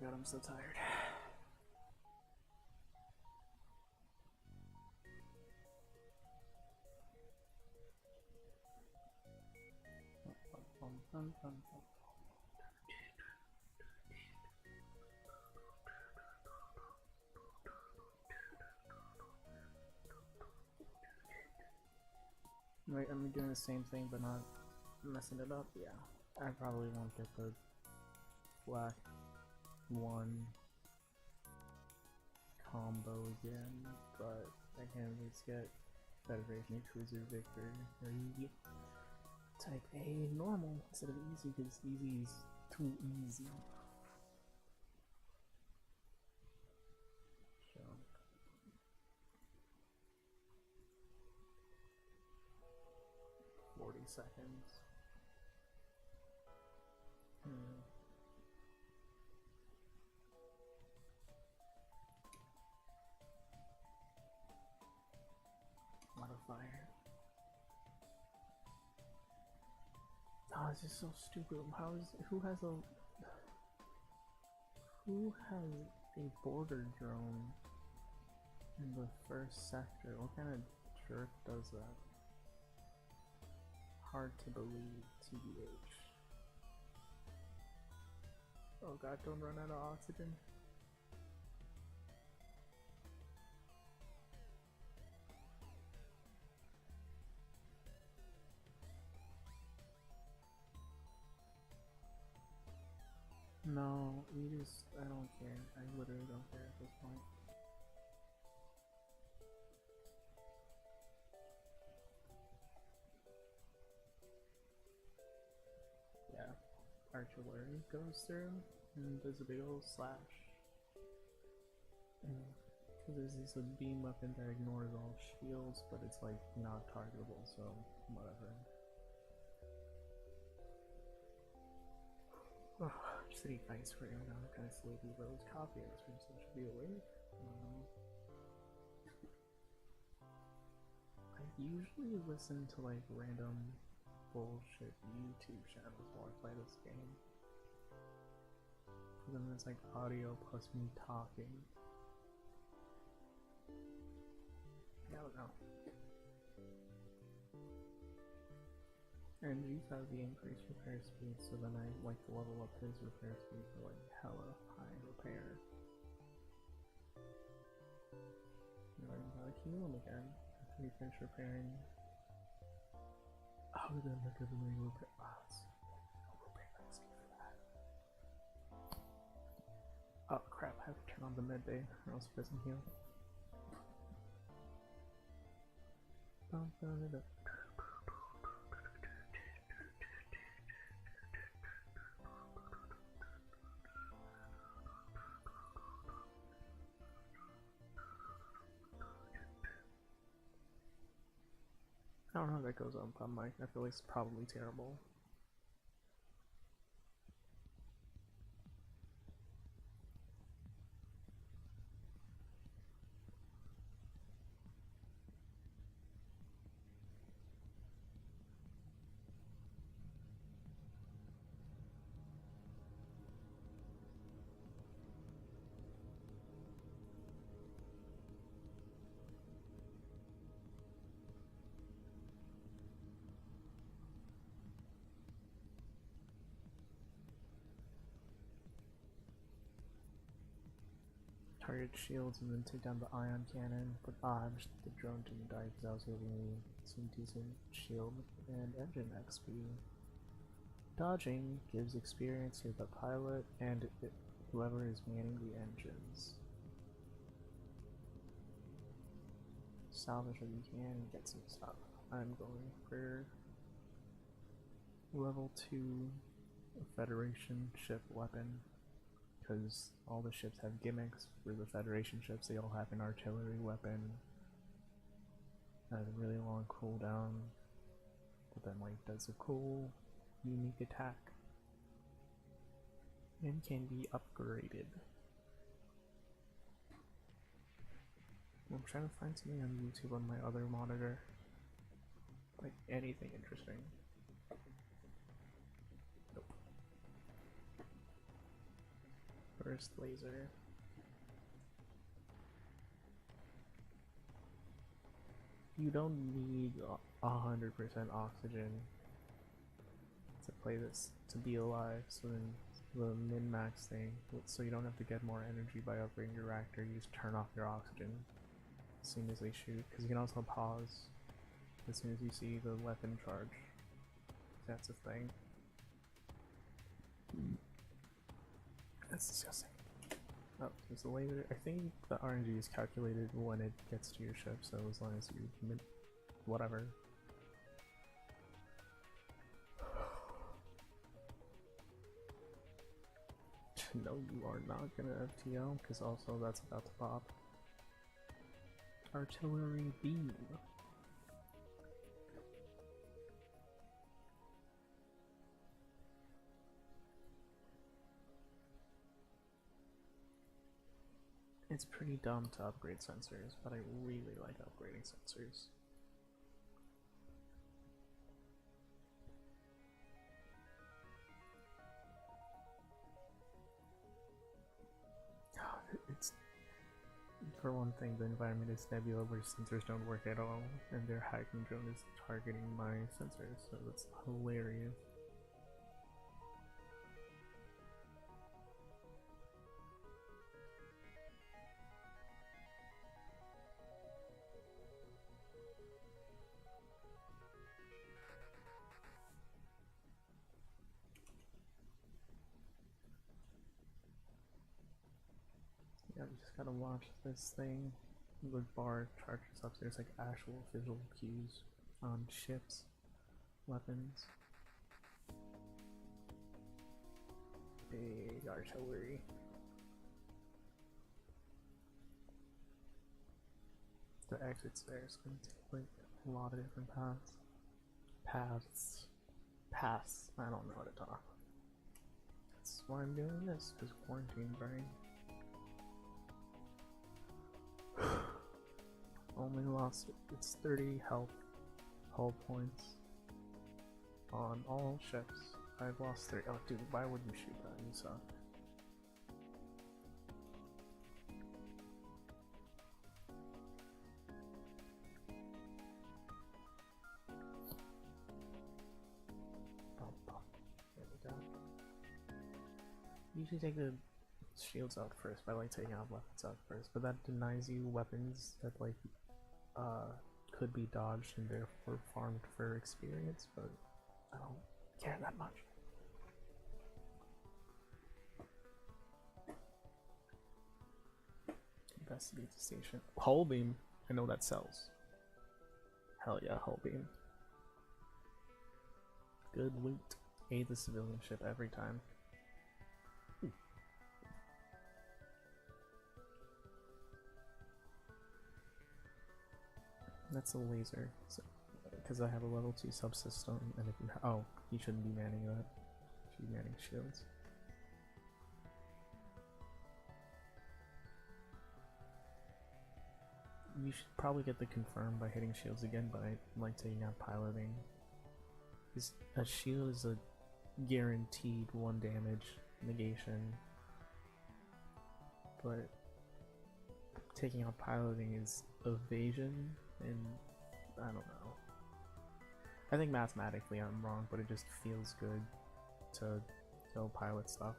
god, I'm so tired. Wait, I'm doing the same thing but not messing it up? Yeah. I probably won't get the black one combo again, but I can at least get Federation Cruiser Victory. Type A normal instead of easy because easy is too easy. So 40 seconds. Modifier. Oh, this is so stupid. How is who has a border drone in the first sector? What kind of jerk does that? Hard to believe, TBH. Oh god, don't run out of oxygen. No, I don't care. I literally don't care at this point. Yeah, artillery goes through and does a big old slash. There's this beam weapon that ignores all shields, but it's like not targetable, so whatever. Oh, City Ice right now, I'm kind of sleepy, but it was coffee ice cream, so I should be awake. I usually listen to like random bullshit YouTube channels while I play this game. And then it's like audio plus me talking. I don't know. And G's have the increased repair speed, so then I like to level up his repair speed for like hella high repair. And I gotta heal him again after we finish repairing. Oh, then they're giving me repair. Oh, no repair XP for that. Oh crap, I have to turn on the med bay or else it doesn't heal. I don't know how that goes on mic. I feel like it's probably terrible. Target shields and then take down the ion cannon, but the drone didn't die because I was giving me some decent shield and engine XP. Dodging gives experience to the pilot and whoever is manning the engines. Salvage what you can and get some stuff. I'm going for level 2 Federation ship weapon. Because all the ships have gimmicks. For the Federation ships, they all have an artillery weapon that has a really long cooldown, but then like does a cool, unique attack and can be upgraded. I'm trying to find something on YouTube on my other monitor, like anything interesting. First laser. You don't need 100% oxygen to play this, to be alive, so then the min-max thing, so you don't have to get more energy by upgrading your reactor, you just turn off your oxygen as soon as they shoot, because you can also pause as soon as you see the weapon charge. That's a thing. That's disgusting. Oh, there's a laser. I think the RNG is calculated when it gets to your ship, so as long as you whatever. No, you are not gonna FTL, because also that's about to pop. Artillery beam. It's pretty dumb to upgrade sensors, but I really like upgrading sensors. It's, for one thing, the environment is nebula where sensors don't work at all, and their hacking drone is targeting my sensors, so that's hilarious. Yeah, you just gotta watch this thing. The bar charges up. There's like actual visual cues on ships, weapons. Big artillery. The exit's there, it's gonna take like a lot of different paths. Paths. I don't know how to talk. That's why I'm doing this, because quarantine brain. Only lost, it's 30 health hull points on all ships. I've lost 3. Oh dude, why would you shoot that? You suck. There we go. Usually take the shields out first by like taking out weapons out first, but that denies you weapons that like could be dodged and therefore farmed for experience, but I don't care that much. Investigate the station. Hull beam. I know that sells. Hell yeah, hull beam. Good loot. Aid the civilian ship every time. Ooh. That's a laser, because I have a level 2 subsystem, and if you oh, you shouldn't be manning that. You should be manning shields. You should probably get the confirm by hitting shields again, but I like taking out piloting. Because a shield is a guaranteed 1 damage negation, but taking out piloting is evasion, and I don't know. I think mathematically I'm wrong, but it just feels good to kill pilot stuff.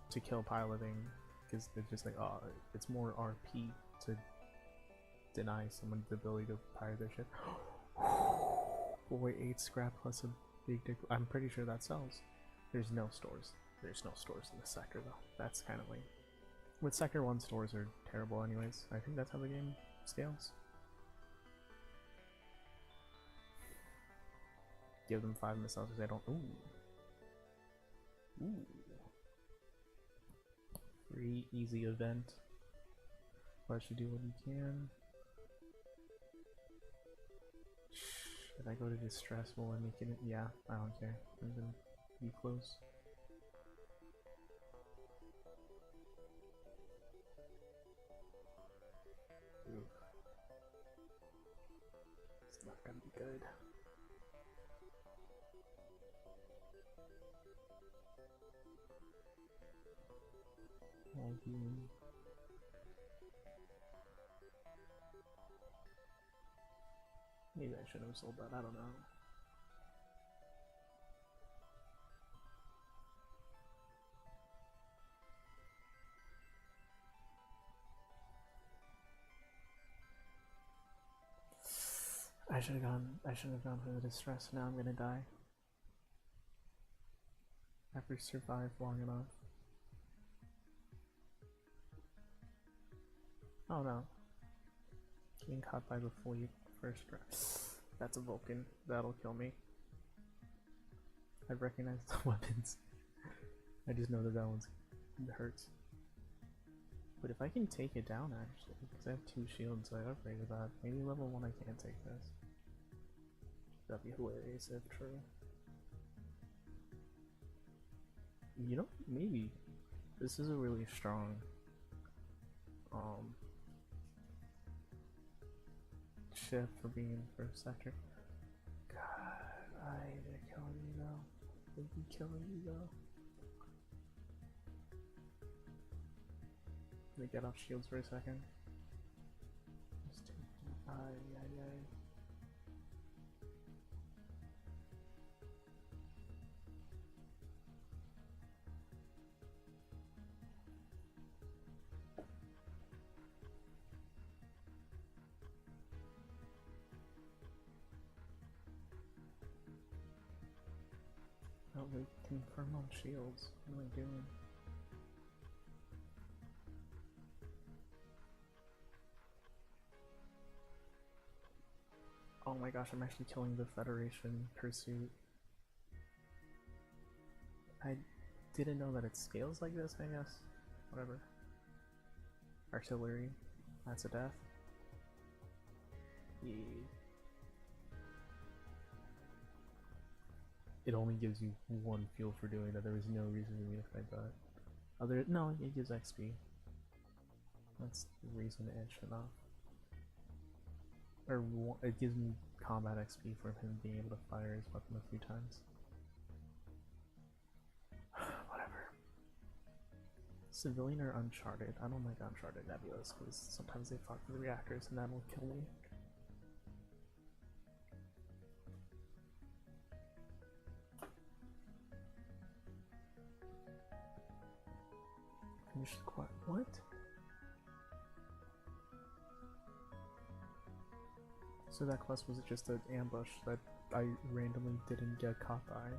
To kill piloting, because it's just like, oh, it's more RP to deny someone the ability to pilot their ship. Boy, 8 scrap plus a big dick. I'm pretty sure that sells. There's no stores. There's no stores in this sector though. That's kind of lame. With Sector 1 stores are terrible anyways. I think that's how the game scales. Give them 5 missiles because they don't. Ooh. Ooh. Free, easy event. Let you do what you can. Should I go to distress while I'm making it? Yeah, I don't care. I'm gonna be close. Oof. It's not gonna be good. All beam. Maybe I shouldn't have sold that, I don't know. I should have gone for the distress, now I'm gonna die. After survived long enough. Oh no. Getting caught by the fleet first round. That's a Vulcan. That'll kill me. I recognize the weapons. I just know that that one's hurts. But if I can take it down actually, because I have 2 shields, so I upgraded that. Maybe level 1 I can't take this. That'd be hilarious if true. You know, maybe this is a really strong ship for being in first sector. God, they're killing me though. They'd be killing me though. Let me get off shields for a second. Just take oh, wait, confirm on shields. What am I doing? Oh my gosh, I'm actually killing the Federation pursuit. I didn't know that it scales like this, I guess. Whatever. Artillery. That's a death. Yeah. It only gives you 1 fuel for doing that. There was no reason for me to fight that. No, it gives XP. That's reason-ish enough. Or it gives me combat XP for him being able to fire his weapon a few times. Whatever. Civilian or Uncharted? I don't like Uncharted Nebulas because sometimes they fuck with the reactors and that'll kill me. Finish the quest. What? So that quest was just an ambush that I randomly didn't get caught by.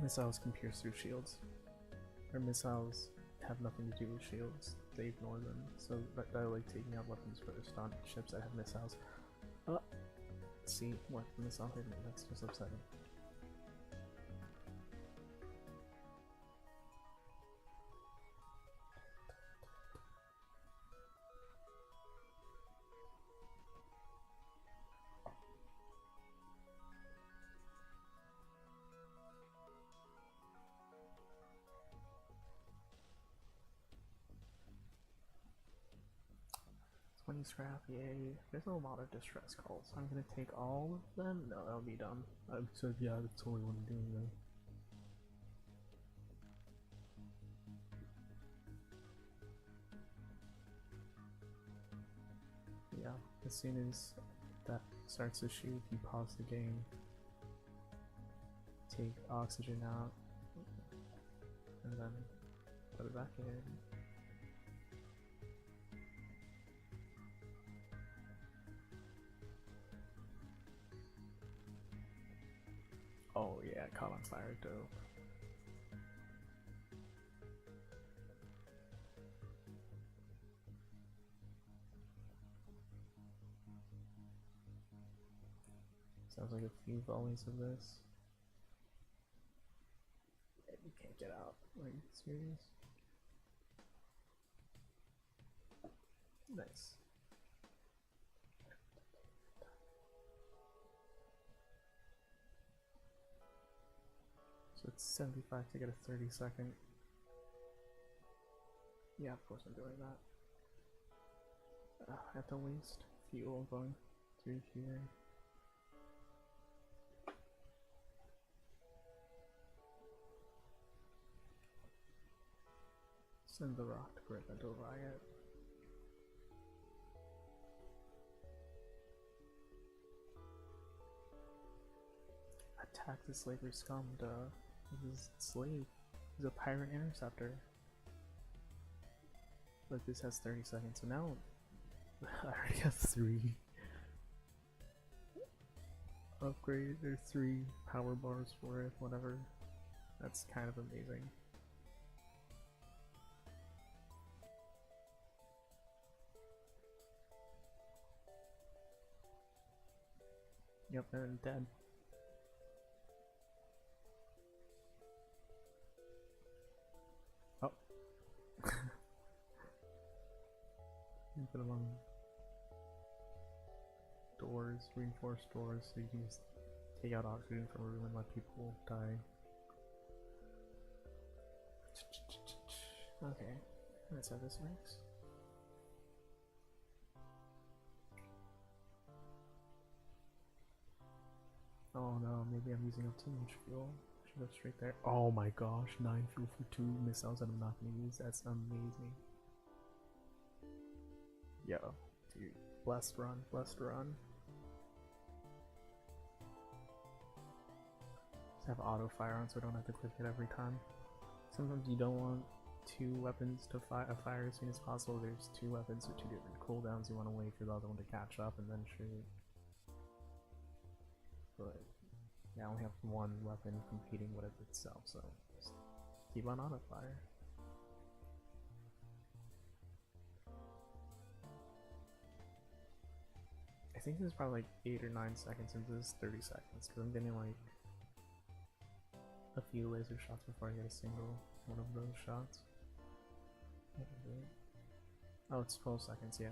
Missiles can pierce through shields. Or missiles have nothing to do with shields. They ignore them. So I like taking out weapons first on ships that have missiles. See, what? The missile hit me. That's just upsetting. Scrap, yay. There's a lot of distress calls. I'm gonna take all of them? No, that'll be dumb. So yeah, that's totally what I'm doing though. Yeah, as soon as that starts to shoot, you pause the game. Take oxygen out. And then put it back in. Oh yeah, caught on fire, dope. Sounds like a few volleys of this. Yeah, you can't get out. Are you serious? Nice. So it's 75 to get a 30-second. Yeah, of course I'm doing that. I have to waste fuel going through here. Send the rock to prevent a riot. Attack the slavery scum, duh. This is slave. He's a pirate interceptor. But this has 30 seconds, so now I already have 3 upgrades or 3 power bars for it, whatever. That's kind of amazing. Yep, and dead. Oh. Put them on doors, reinforced doors, so you can just take out oxygen from a room and let people die. Okay, that's how this works. Oh no, maybe I'm using up too much fuel. Should go straight there. Oh my gosh, 9 fuel for 2 missiles that I'm not gonna use. That's amazing. Yo, dude, blessed run, blessed run. Just have auto fire on so I don't have to click it every time. Sometimes you don't want 2 weapons to fire as soon as possible. There's 2 weapons with 2 different cooldowns. You want to wait for the other one to catch up and then shoot. But yeah, I only have 1 weapon competing with itself, so just keep on auto fire. I think this is probably like 8 or 9 seconds into this 30 seconds, because I'm getting like a few laser shots before I get a single one of those shots. Oh, it's 12 seconds, yeah.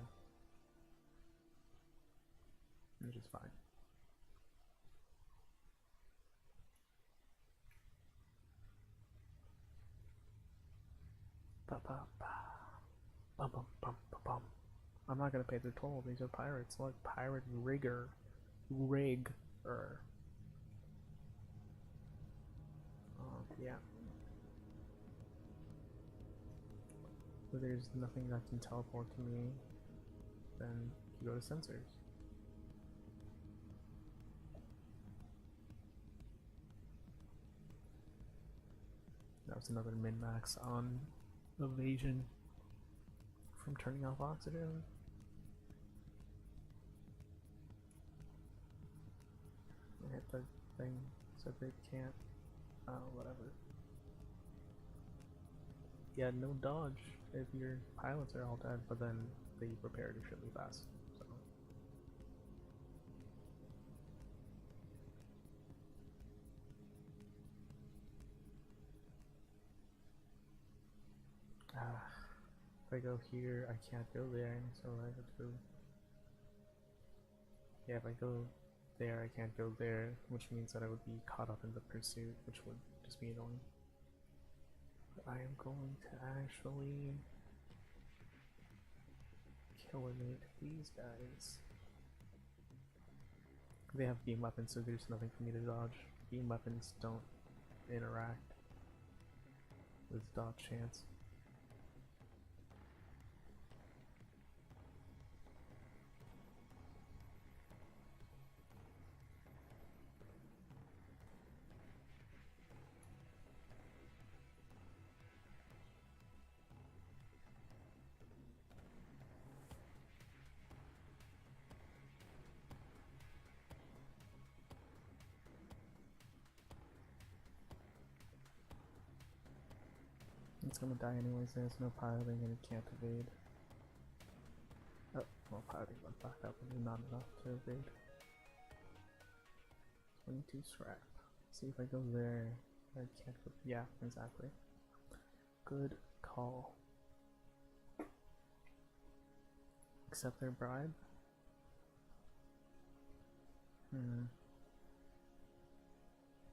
Which is fine. Ba ba ba. Bum bum bum bum bum. I'm not gonna pay the toll, these are pirates. Look, pirate rigger. Rigger. Yeah. If there's nothing that can teleport to me, then you go to sensors. That was another min-max on evasion from turning off oxygen. I hit the thing so they can't. Oh, whatever. Yeah, no dodge if your pilots are all dead, but then they repair extremely fast. So. If I go here, I can't go there, so I have to. Yeah, if I go there, I can't go there, which means that I would be caught up in the pursuit, which would just be annoying. But I am going to actually eliminate these guys. They have beam weapons, so there's nothing for me to dodge. Beam weapons don't interact with dodge chance. It's gonna die anyways, there's no piloting and it can't evade. Oh, well, piloting went back up and not enough to evade. 22 scrap. See if I go there. I can't go. Yeah, exactly. Good call. Accept their bribe?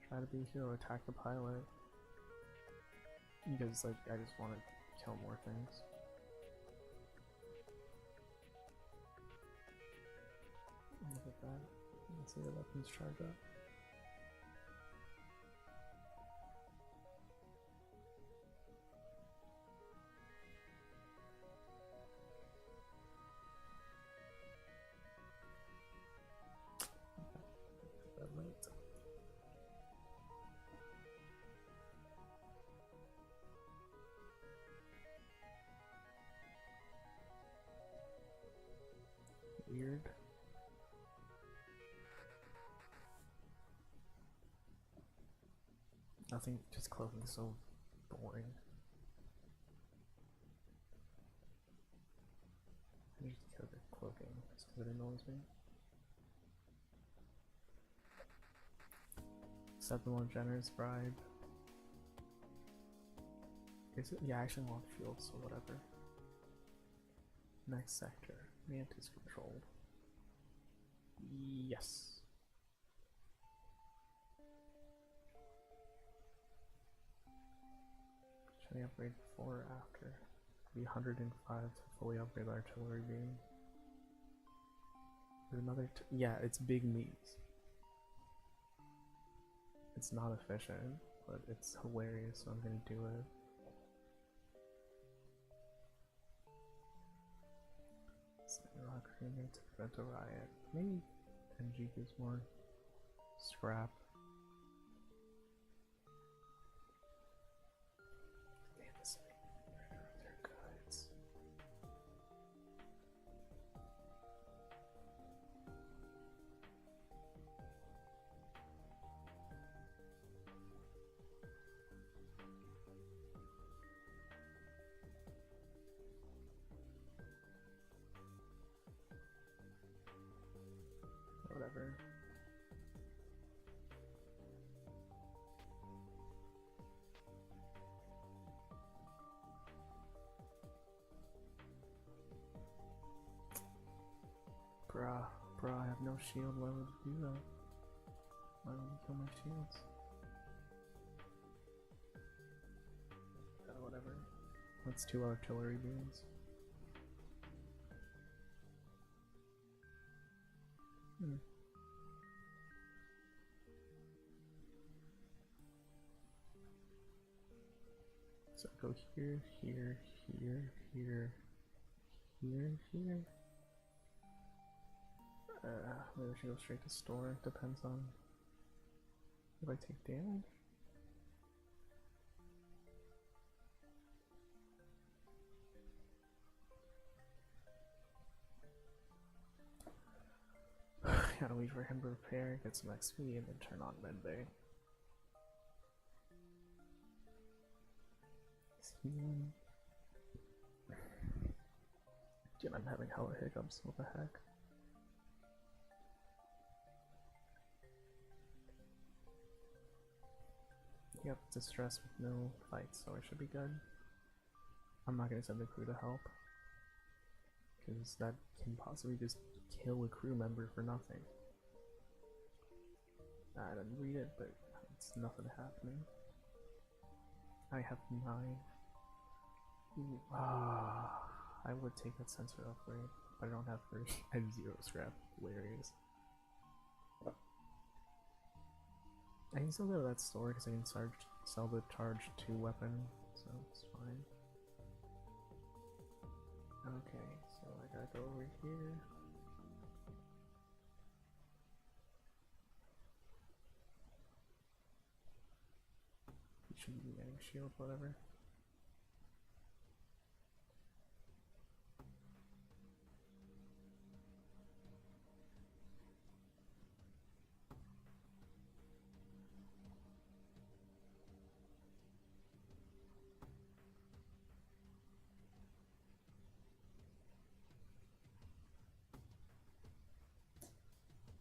Try to be a hero, attack the pilot. Because, like, I just want to kill more things. Look at that. Let's see the weapons charge up. weird. Nothing, just cloaking is so boring. I just kill the cloaking just because it annoys me. Accept the more generous bribe. Is it? Yeah, I actually want field, so whatever. Next sector. Mantis controlled. Yes. Should I upgrade before or after? Be 105 to fully upgrade the artillery beam. There's another. Yeah, it's big meats. It's not efficient, but it's hilarious, so I'm gonna do it. Rock agreement to prevent a riot. Maybe NG gives more scrap. Damn, this their guides. Whatever. Bruh, I have no shield. Why would you do that? Why would you kill my shields? Whatever. That's 2 artillery beams. So go here, here, here, here, here, here. Maybe I should go straight to store. Depends on if I take damage. Gotta wait for him to repair, get some XP, and then turn on medbay. Dude, I'm having hella hiccups. What the heck? Yep, distress with no fights, so I should be good. I'm not gonna send the crew to help, because that can possibly just kill a crew member for nothing. I didn't read it, but it's nothing happening. I have 9. Ooh, I would take that sensor upgrade, but I don't have 30. I have 0 scrap. Hilarious. I can still go to that store because I can sell the charge 2 weapon, so it's fine. Okay, so I gotta go over here. You shouldn't be getting shield, whatever.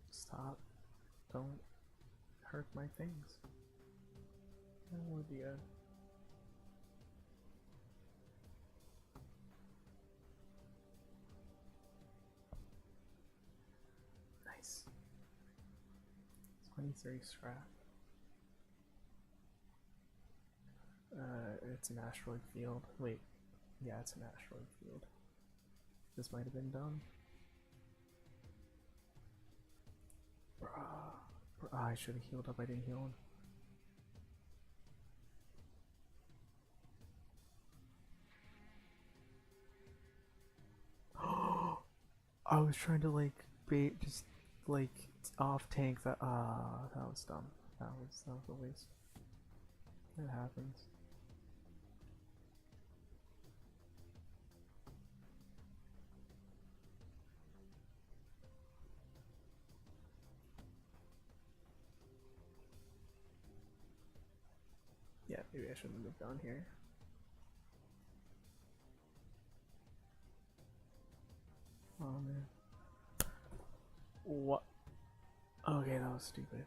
Stop. Don't hurt my things. No idea. Nice. 23 scrap. It's an asteroid field. Wait. Yeah, it's an asteroid field. This might have been done. I should have healed up. I didn't heal him. I was trying to like bait, just like off tank that. That was dumb. That was a waste. It happens. Maybe I shouldn't have gone here. Oh man. What? Okay, that was stupid.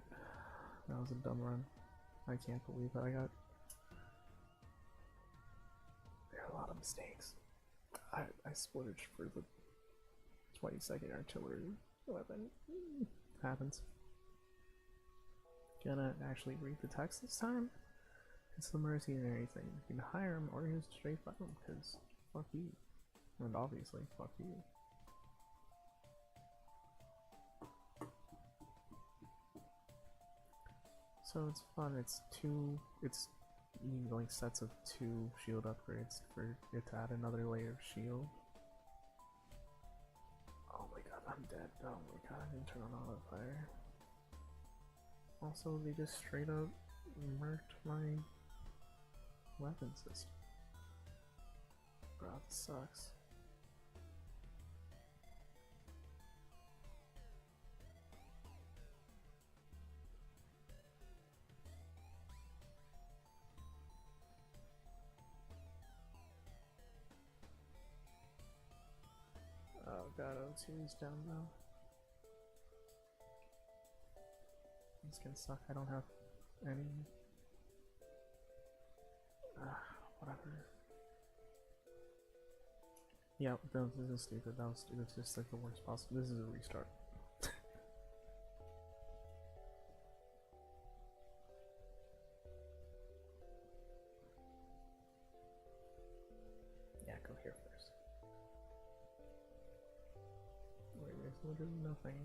That was a dumb run. I can't believe that I got. There are a lot of mistakes. I splurged for the 22nd artillery weapon. Happens. Gonna actually read the text this time. It's the mercenary thing. You can hire him or just straight fight him, because fuck you. And obviously, fuck you. So it's fun, it's you need like sets of 2 shield upgrades for it to add another layer of shield. Oh my god, I'm dead. Oh my god, I didn't turn on auto fire. Also, they just straight up murked my weapon system. Bro, this sucks. Oh god, O2's down now. It's gonna suck, I don't have any. Whatever. Yeah, no, this is stupid, that was stupid, it's just like the worst possible. This is a restart. Yeah, go here first. Wait, there's literally nothing.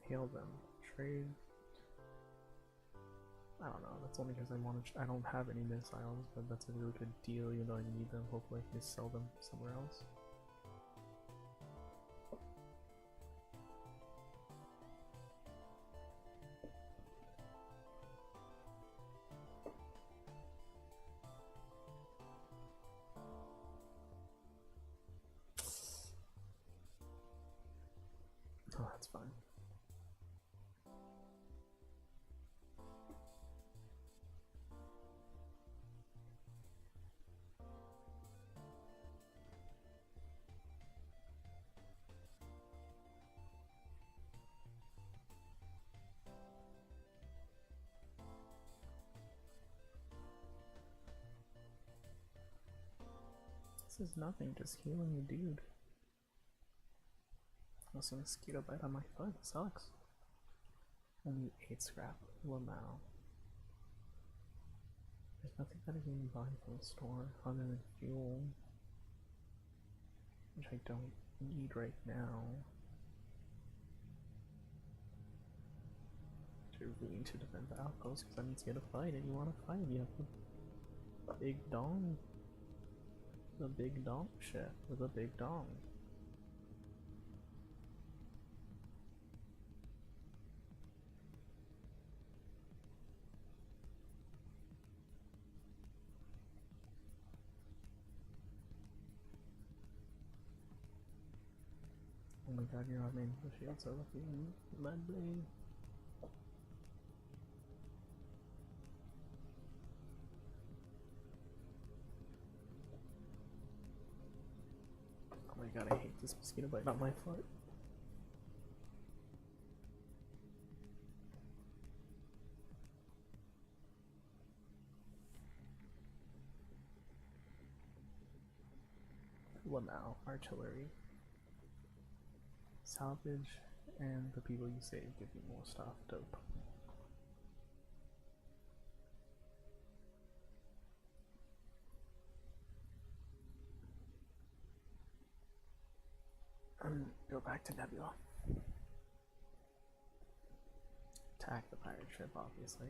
Hail them. Trade. I don't know, that's only because I don't have any missiles, but that's a really good deal, even though I need them. Hopefully I can just sell them somewhere else. Oh, that's fine. This is nothing, just healing a dude. Also, mosquito bite on my foot, sucks. Only 8 scrap, Lamau. There's nothing that I can buy from the store other than fuel, which I don't need right now. You're willing to defend the outpost because that means you gotta fight, and you wanna fight, you have the big dong. The big dong shit with a big dong. Oh my god, you're on me. The shields are looking lovely. Oh my god, I hate this mosquito bite on my foot. Lamau, artillery. Salvage, and the people you save give you more stuff. Dope. Go back to Nebula. Attack the pirate ship, obviously.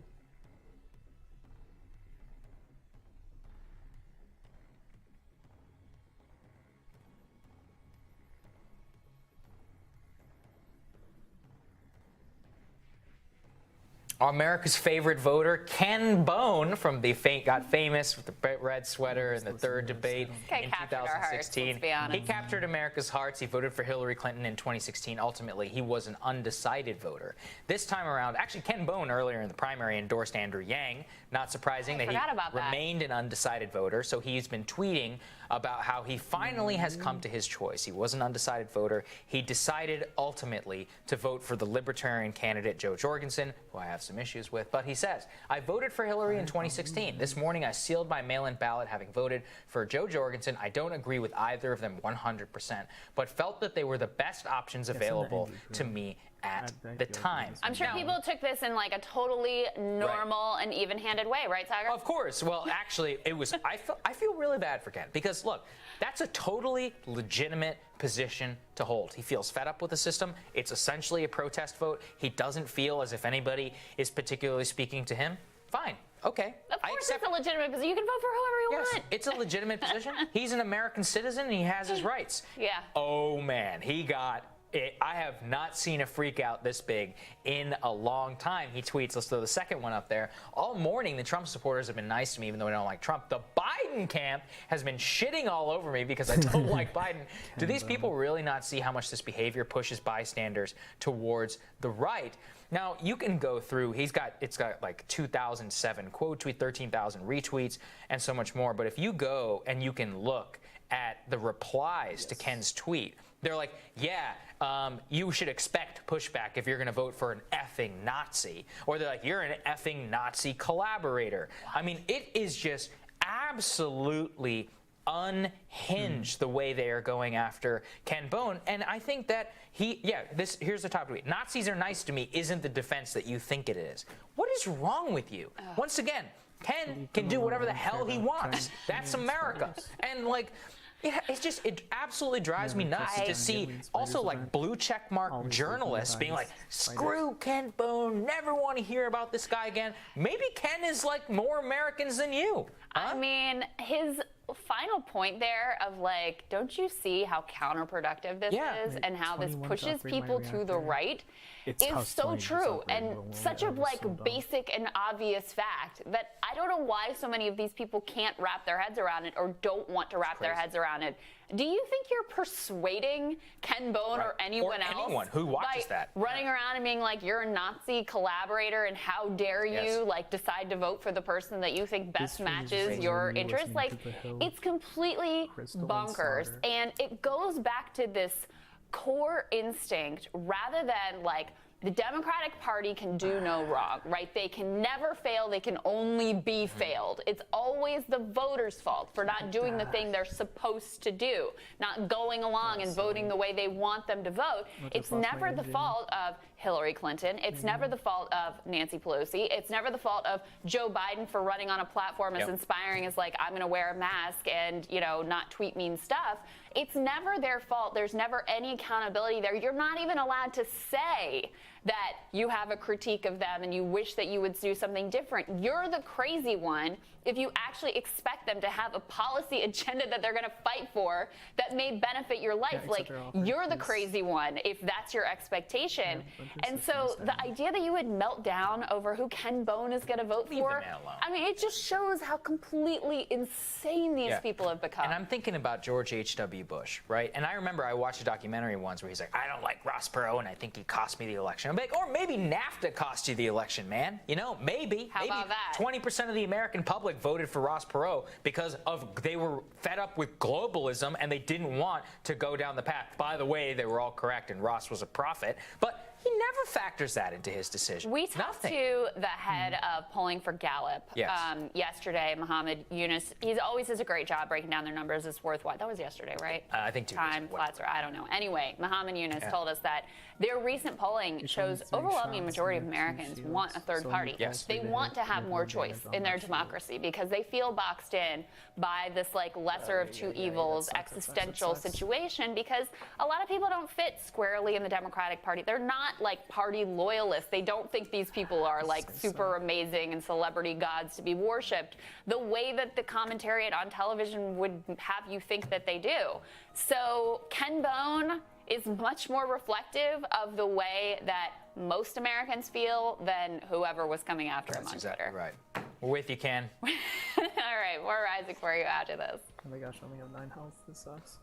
America's favorite voter, Ken Bone, from the got famous with the red sweater in the third debate in 2016. He captured America's hearts. He voted for Hillary Clinton in 2016. Ultimately, he was an undecided voter. This time around, actually, Ken Bone earlier in the primary endorsed Andrew Yang. Not surprising that he remained an undecided voter. So he's been tweeting about how he finally has come to his choice. He was an undecided voter. He decided ultimately to vote for the Libertarian candidate, Joe Jorgensen, who I have some issues with. But he says, I voted for Hillary in 2016. This morning, I sealed my mail-in ballot having voted for Joe Jorgensen. I don't agree with either of them 100%, but felt that they were the best options available to me at the time. I'm sure people took this in like a totally normal and even-handed way, right, Tiger? Of course. Well, actually, it was. I feel really bad for Ken because look, that's a totally legitimate position to hold. He feels fed up with the system. It's essentially a protest vote. He doesn't feel as if anybody is particularly speaking to him. Fine. Okay. Of course it's a legitimate position. You can vote for whoever you want. It's a legitimate position. He's an American citizen and he has his rights. Yeah. Oh, man. He got I have not seen a freak out this big in a long time. He tweets, let's throw the second one up there. All morning, the Trump supporters have been nice to me, even though I don't like Trump. The Biden camp has been shitting all over me because I don't like Biden. Do these people really not see how much this behavior pushes bystanders towards the right? Now, you can go through, it's got like 2,007 quote tweets, 13,000 retweets, and so much more. But if you go and you can look at the replies to Ken's tweet, they're like, yeah, you should expect pushback if you're going to vote for an effing Nazi. Or they're like, you're an effing Nazi collaborator. I mean, it is just absolutely unhinged the way they are going after Ken Bone. And I think that here's the top tweet. Nazis are nice to me isn't the defense that you think it is. What is wrong with you? Once again, Ken can do whatever the hell he wants. That's America. And like, it absolutely drives me nuts to see also like blue check mark journalists being like, screw Ken Bone, never want to hear about this guy again. Maybe Ken is like more Americans than you. I mean, his final point there of like, don't you see how counterproductive this is and how this pushes people to the right is so true and such a like basic and obvious fact that I don't know why so many of these people can't wrap their heads around it or don't want to wrap their heads around it. Do you think you're persuading Ken Bone or anyone else? Anyone who watches that. Running around and being like, you're a Nazi collaborator and how dare you like decide to vote for the person that you think best matches your interests? Like, it's completely bonkers. And it goes back to this core instinct rather than like, the Democratic Party can do no wrong, right? They can never fail. They can only be failed. It's always the voters' fault for not doing the thing they're supposed to do, not going along and voting the way they want them to vote. It's never the fault of Hillary Clinton. It's never the fault of Nancy Pelosi. It's never the fault of Joe Biden for running on a platform as inspiring as like, I'm going to wear a mask and, you know, not tweet mean stuff. It's never their fault. There's never any accountability there. You're not even allowed to say that you have a critique of them and you wish that you would do something different. You're the crazy one if you actually expect them to have a policy agenda that they're going to fight for that may benefit your life. Like, you're the crazy one if that's your expectation. And so the idea that you would melt down over who Ken Bone is going to vote for, I mean, it just shows how completely insane these people have become. And I'm thinking about George H.W. Bush, right? And I remember I watched a documentary once where he's like, I don't like Ross Perot and I think he cost me the election. I'm like, or maybe NAFTA cost you the election, man. You know, maybe. How about that? 20% of the American public voted for Ross Perot because they were fed up with globalism and they didn't want to go down the path. By the way, they were all correct and Ross was a prophet. But he never factors that into his decision. We talked to the head of polling for Gallup yesterday, Mohammed Yunus. He always does a great job breaking down their numbers. It's worthwhile. That was yesterday, right? I think 2 Time, flats, or I don't know. Anyway, Mohammed Yunus told us that their recent polling shows overwhelming majority of Americans want a third party. They want to have more choice in their democracy because they feel boxed in by this like lesser of two evils existential situation because a lot of people don't fit squarely in the Democratic Party. They're not like party loyalists. They don't think these people are like super amazing and celebrity gods to be worshipped the way that the commentariat on television would have you think that they do. So Ken Bone is much more reflective of the way that most Americans feel than whoever was coming after him on exactly Twitter. Right. We're with you, Ken. All right, more rising for you after this. Oh my gosh, I only have 9 health. This sucks.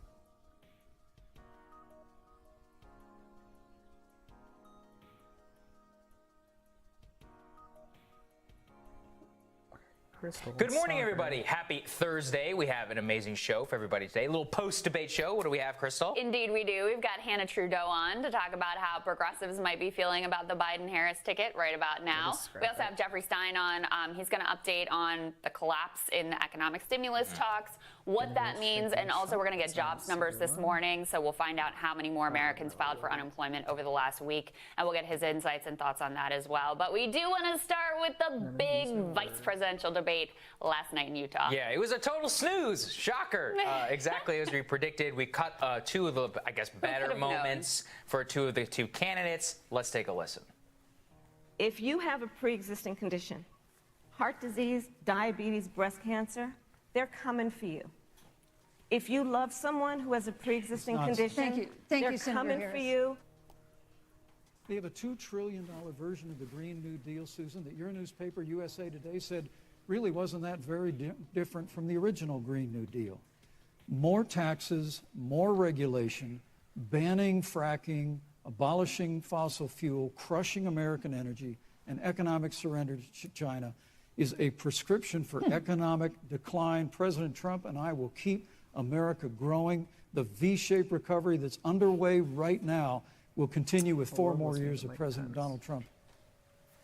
Crystal. Good morning, Soccer. everybody. Happy Thursday. We have an amazing show for everybody today. A little post-debate show. What do we have, Crystal? Indeed, we do. We've got Hannah Trudeau on to talk about how progressives might be feeling about the Biden-Harris ticket right about now. We also have Jeffrey Stein on. He's going to update on the collapse in the economic stimulus talks, what that means, and also we're going to get jobs numbers this morning, so we'll find out how many more Americans filed for unemployment over the last week, and we'll get his insights and thoughts on that as well. But we do want to start with the big vice presidential debate last night in Utah. Yeah, it was a total snooze. Shocker. Exactly as we predicted. We cut 2 of the, I guess, better moments for 2 of the 2 candidates. Let's take a listen. If you have a pre-existing condition, heart disease, diabetes, breast cancer, they're coming for you. If you love someone who has a pre-existing condition, they're coming for you. They have a $2 trillion version of the Green New Deal, Susan, that your newspaper, USA Today, said really wasn't that very different from the original Green New Deal. More taxes, more regulation, banning fracking, abolishing fossil fuel, crushing American energy, and economic surrender to China is a prescription for economic decline. President Trump and I will keep America growing. The V-shaped recovery that's underway right now will continue with 4 more years of President Donald Trump.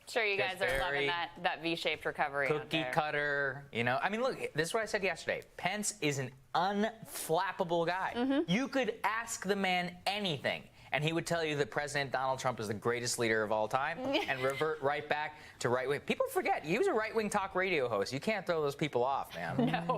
Sure, you guys are loving that V-shaped recovery. Cookie cutter, you know. I mean, look, this is what I said yesterday. Pence is an unflappable guy. You could ask the man anything, and he would tell you that President Donald Trump is the greatest leader of all time and revert right back to right-wing. People forget, he was a right-wing talk radio host. You can't throw those people off, man. No,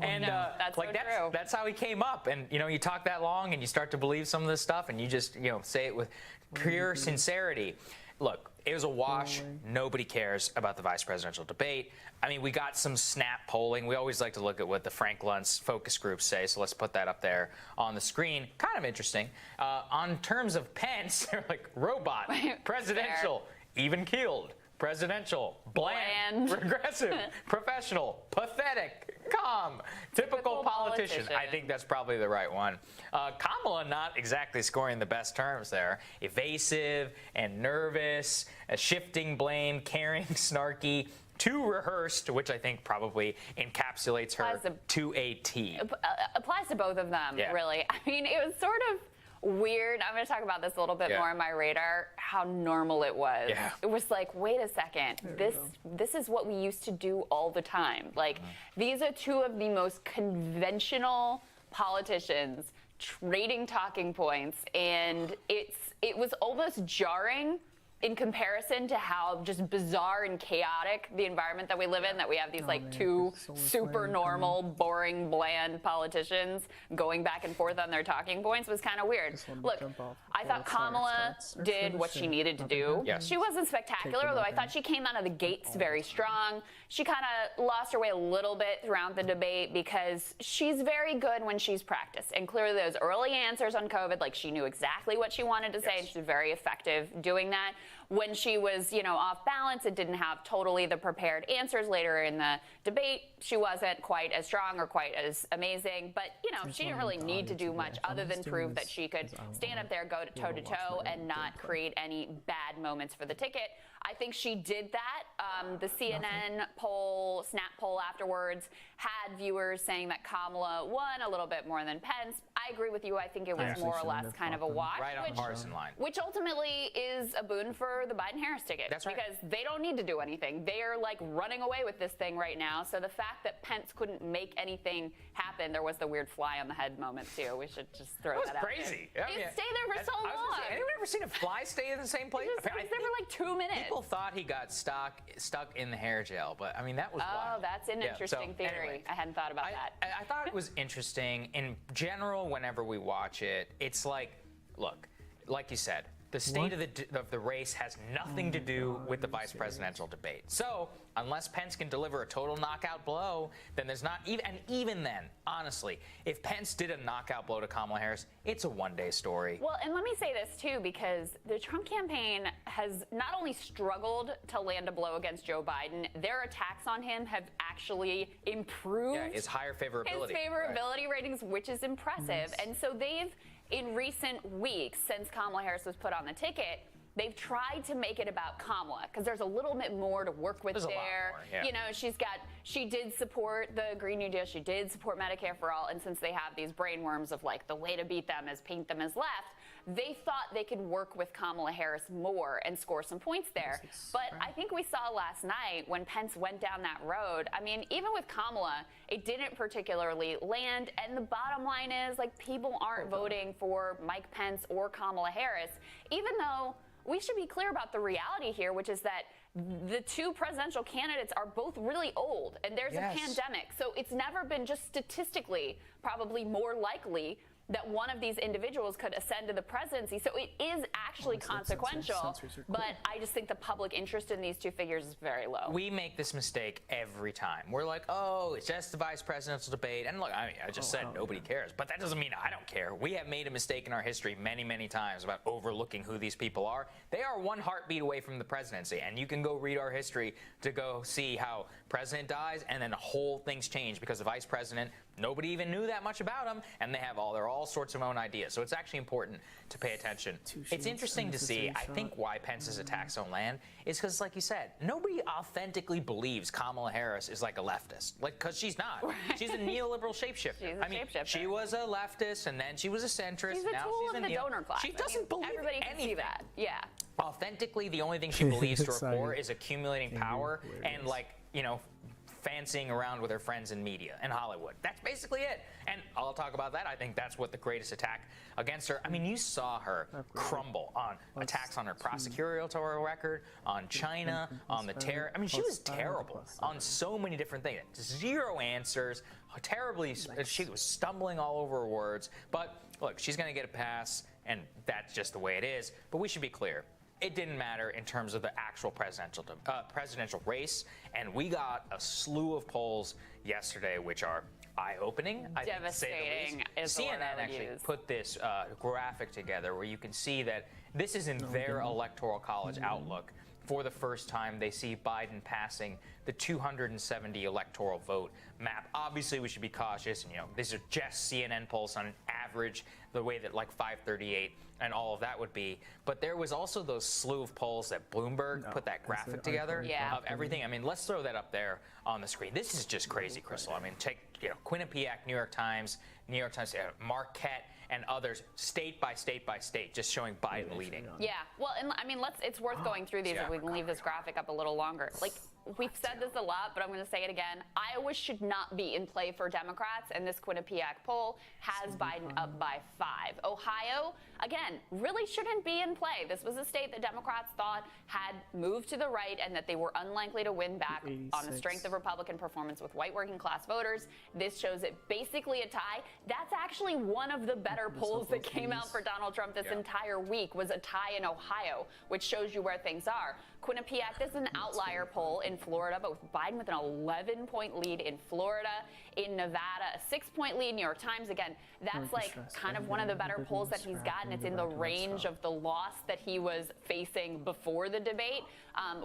that's like, so true. That's how he came up. And, you know, you talk that long and you start to believe some of this stuff and you just, you know, say it with pure sincerity. Look, it was a wash. Nobody cares about the vice presidential debate. I mean, we got some snap polling. We always like to look at what the Frank Luntz focus groups say, so let's put that up there on the screen. Kind of interesting. On terms of Pence, they're like robot, presidential, even-keeled, presidential, bland, regressive, professional, pathetic, calm, typical politician. I think that's probably the right one. Kamala not exactly scoring the best terms there. Evasive and nervous, shifting blame, caring, snarky, too rehearsed, which I think probably encapsulates her to a T. Applies to both of them, really. I mean, it was sort of weird. I'm going to talk about this a little bit more on my radar, how normal it was. It was like, wait a second, this is what we used to do all the time. Like, these are 2 of the most conventional politicians trading talking points, and it was almost jarring in comparison to how just bizarre and chaotic the environment that we live in, that we have these like 2 super normal, boring, bland politicians going back and forth on their talking points was kind of weird. Look, I thought Kamala did what she needed to do. She wasn't spectacular, although I thought she came out of the gates very strong. She kind of lost her way a little bit throughout the debate because she's very good when she's practiced. And clearly those early answers on COVID, like she knew exactly what she wanted to say, and she's very effective doing that. When she was, you know, off balance and didn't have totally the prepared answers later in the debate, she wasn't quite as strong or quite as amazing. But, you know, she didn't really need to do much other than prove that she could stand up there, go toe-to-toe, and not create any bad moments for the ticket. I think she did that. The CNN poll, snap poll afterwards, had viewers saying that Kamala won a little bit more than Pence. I agree with you. I think it was more or less kind of a wash. Right on the partisan line. Which ultimately is a boon for the Biden-Harris ticket. That's right. Because they don't need to do anything. They are like running away with this thing right now. So the fact that Pence couldn't make anything happen, there was the weird fly on the head moment too. We should just throw that out there. That was crazy. It stayed there for so long. Anyone ever seen a fly stay in the same place? It was there for like 2 minutes. People thought he got stuck in the hair gel, but I mean, that was wild. Oh, that's an interesting theory. Anyway, I hadn't thought about that. I thought it was interesting. In general, whenever we watch it, it's like, look, like you said, the state of the race has nothing to do with the vice presidential debate. So unless Pence can deliver a total knockout blow, then there's not even, and even then, honestly, if Pence did a knockout blow to Kamala Harris, it's a one-day story. Well, and let me say this too, because the Trump campaign has not only struggled to land a blow against Joe Biden, their attacks on him have actually improved his higher favorability. His favorability ratings, which is impressive. And so they've, in recent weeks, since Kamala Harris was put on the ticket, they've tried to make it about Kamala because there's a little bit more to work with there. You know, she did support the Green New Deal. She did support Medicare for all. And since they have these brainworms of like the way to beat them is paint them as left, they thought they could work with Kamala Harris more and score some points there. But I think we saw last night when Pence went down that road, I mean, even with Kamala, it didn't particularly land. And the bottom line is, like, people aren't voting for Mike Pence or Kamala Harris, even though we should be clear about the reality here, which is that the two presidential candidates are both really old, and there's a pandemic. So it's never been, just statistically, probably more likely that one of these individuals could ascend to the presidency. So it is actually consequential, but I just think the public interest in these two figures is very low. We make this mistake every time. We're like, oh, it's just the vice presidential debate. And look, I mean, I just said nobody cares, but that doesn't mean I don't care. We have made a mistake in our history many, many times about overlooking who these people are. They are one heartbeat away from the presidency, and you can go read our history to go see how president dies, and then the whole thing's changed because the vice president, nobody even knew that much about him, and they're all sorts of own ideas. So it's actually important to pay attention. It's interesting to see. I think why Pence's attacks don't land is because, like you said, nobody authentically believes Kamala Harris is like a leftist, like, because she's not. She's a neoliberal shapeshifter. She was a leftist, and then she was a centrist. She's a tool of the donor class. She doesn't believe everybody anything. can see that. Yeah. Authentically, the only thing she believes to her core is accumulating power and, like, you know, fancying around with her friends in media and Hollywood. That's basically it. And I'll talk about that. I think that's what the greatest attack against her. I mean, you saw her crumble on attacks on her prosecutorial record, on China, on the terror. I mean, she was terrible on so many different things. Zero answers. Terribly, she was stumbling all over her words. But look, she's going to get a pass, and that's just the way it is. But we should be clear. It didn't matter in terms of the actual presidential race, and we got a slew of polls yesterday, which are eye-opening. Devastating is the word CNN I would actually use. put this graphic together where you can see that this is in their electoral college outlook. For the first time, they see Biden passing the 270 electoral vote map. Obviously, we should be cautious, and, you know, these are just CNN polls on an average, the way that like 538 and all of that would be. But there was also those slew of polls that Bloomberg put that graphic together of everything. I mean, let's throw that up there on the screen. This is just crazy, Crystal. I mean, take, you know, Quinnipiac, New York Times, Marquette, and others, state by state by state, just showing Biden leading. Yeah, well, and I mean, it's worth going through these if we can leave this graphic up a little longer. Like, we've said this a lot, but I'm going to say it again. Iowa should not be in play for Democrats, and this Quinnipiac poll has Biden up by 5. Ohio, again, really shouldn't be in play. This was a state that Democrats thought had moved to the right and that they were unlikely to win back on the strength of Republican performance with white working class voters. This shows it basically a tie. That's actually one of the better polls that came out for Donald Trump this entire week, was a tie in Ohio, which shows you where things are. Quinnipiac, this is an outlier poll in Florida, but with Biden with an 11-point lead in Florida. In Nevada, a 6-point lead. New York Times, again, that's like kind of one of the better polls that he's gotten. It's in the range of the loss that he was facing before the debate.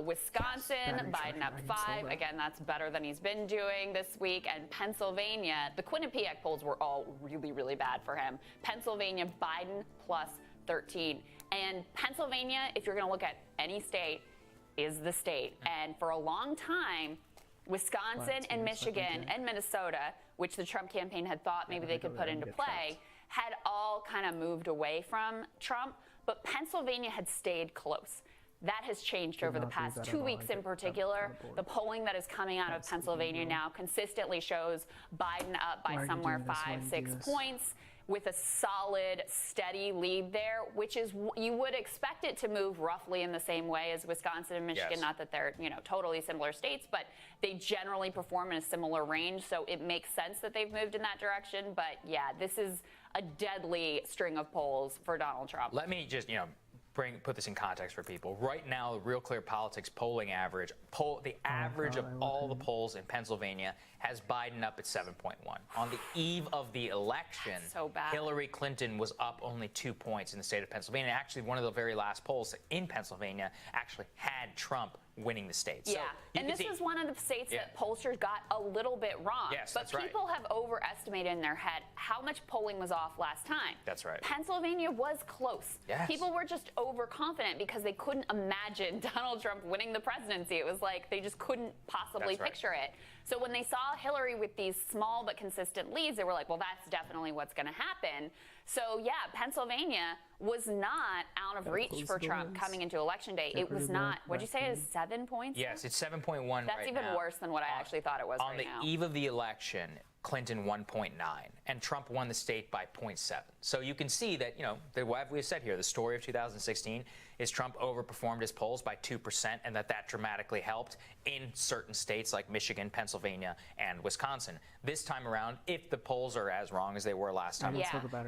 Wisconsin, Biden up 5. Again, that's better than he's been doing this week. And Pennsylvania, the Quinnipiac polls were all really, really bad for him. Pennsylvania, Biden plus 13. And Pennsylvania, if you're going to look at any state, is the state. And for a long time, Wisconsin and Michigan and Minnesota, which the Trump campaign had thought maybe they could put into play, had all kind of moved away from Trump. But Pennsylvania had stayed close. That has changed over the past 2 weeks in particular. The polling that is coming out of Pennsylvania now consistently shows Biden up by somewhere 5-6 points, with a solid, steady lead there, which is, you would expect it to move roughly in the same way as Wisconsin and Michigan. Not that they're, you know, totally similar states, but they generally perform in a similar range. So it makes sense that they've moved in that direction. But yeah, this is a deadly string of polls for Donald Trump. Let me just, you know, put this in context for people. Right now, the Real Clear Politics polling average, the average of all the polls in Pennsylvania has Biden up at 7.1. On the eve of the election, so bad. Hillary Clinton was up only 2 points in the state of Pennsylvania. Actually, one of the very last polls in Pennsylvania actually had Trump winning the state. Yeah, so and this is one of the states that pollsters got a little bit wrong. Yes, but that's right. people have overestimated in their head how much polling was off last time. That's right. Pennsylvania was close. Yes. People were just overconfident because they couldn't imagine Donald Trump winning the presidency. It was like they just couldn't possibly picture it. So when they saw Hillary with these small but consistent leads, they were like, well, that's definitely what's going to happen. So, yeah, Pennsylvania was not out of reach for Trump coming into Election Day. It was not. What'd you say? It is 7 points? Yes, it's 7.1 That's right even now. worse than what I actually thought it was On right now. the eve of the election, Clinton 1.9, and Trump won the state by 0.7. So you can see that, what we said here, the story of 2016 is Trump overperformed his polls by 2%, and that dramatically helped in certain states like Michigan, Pennsylvania, and Wisconsin. This time around, if the polls are as wrong as they were last time,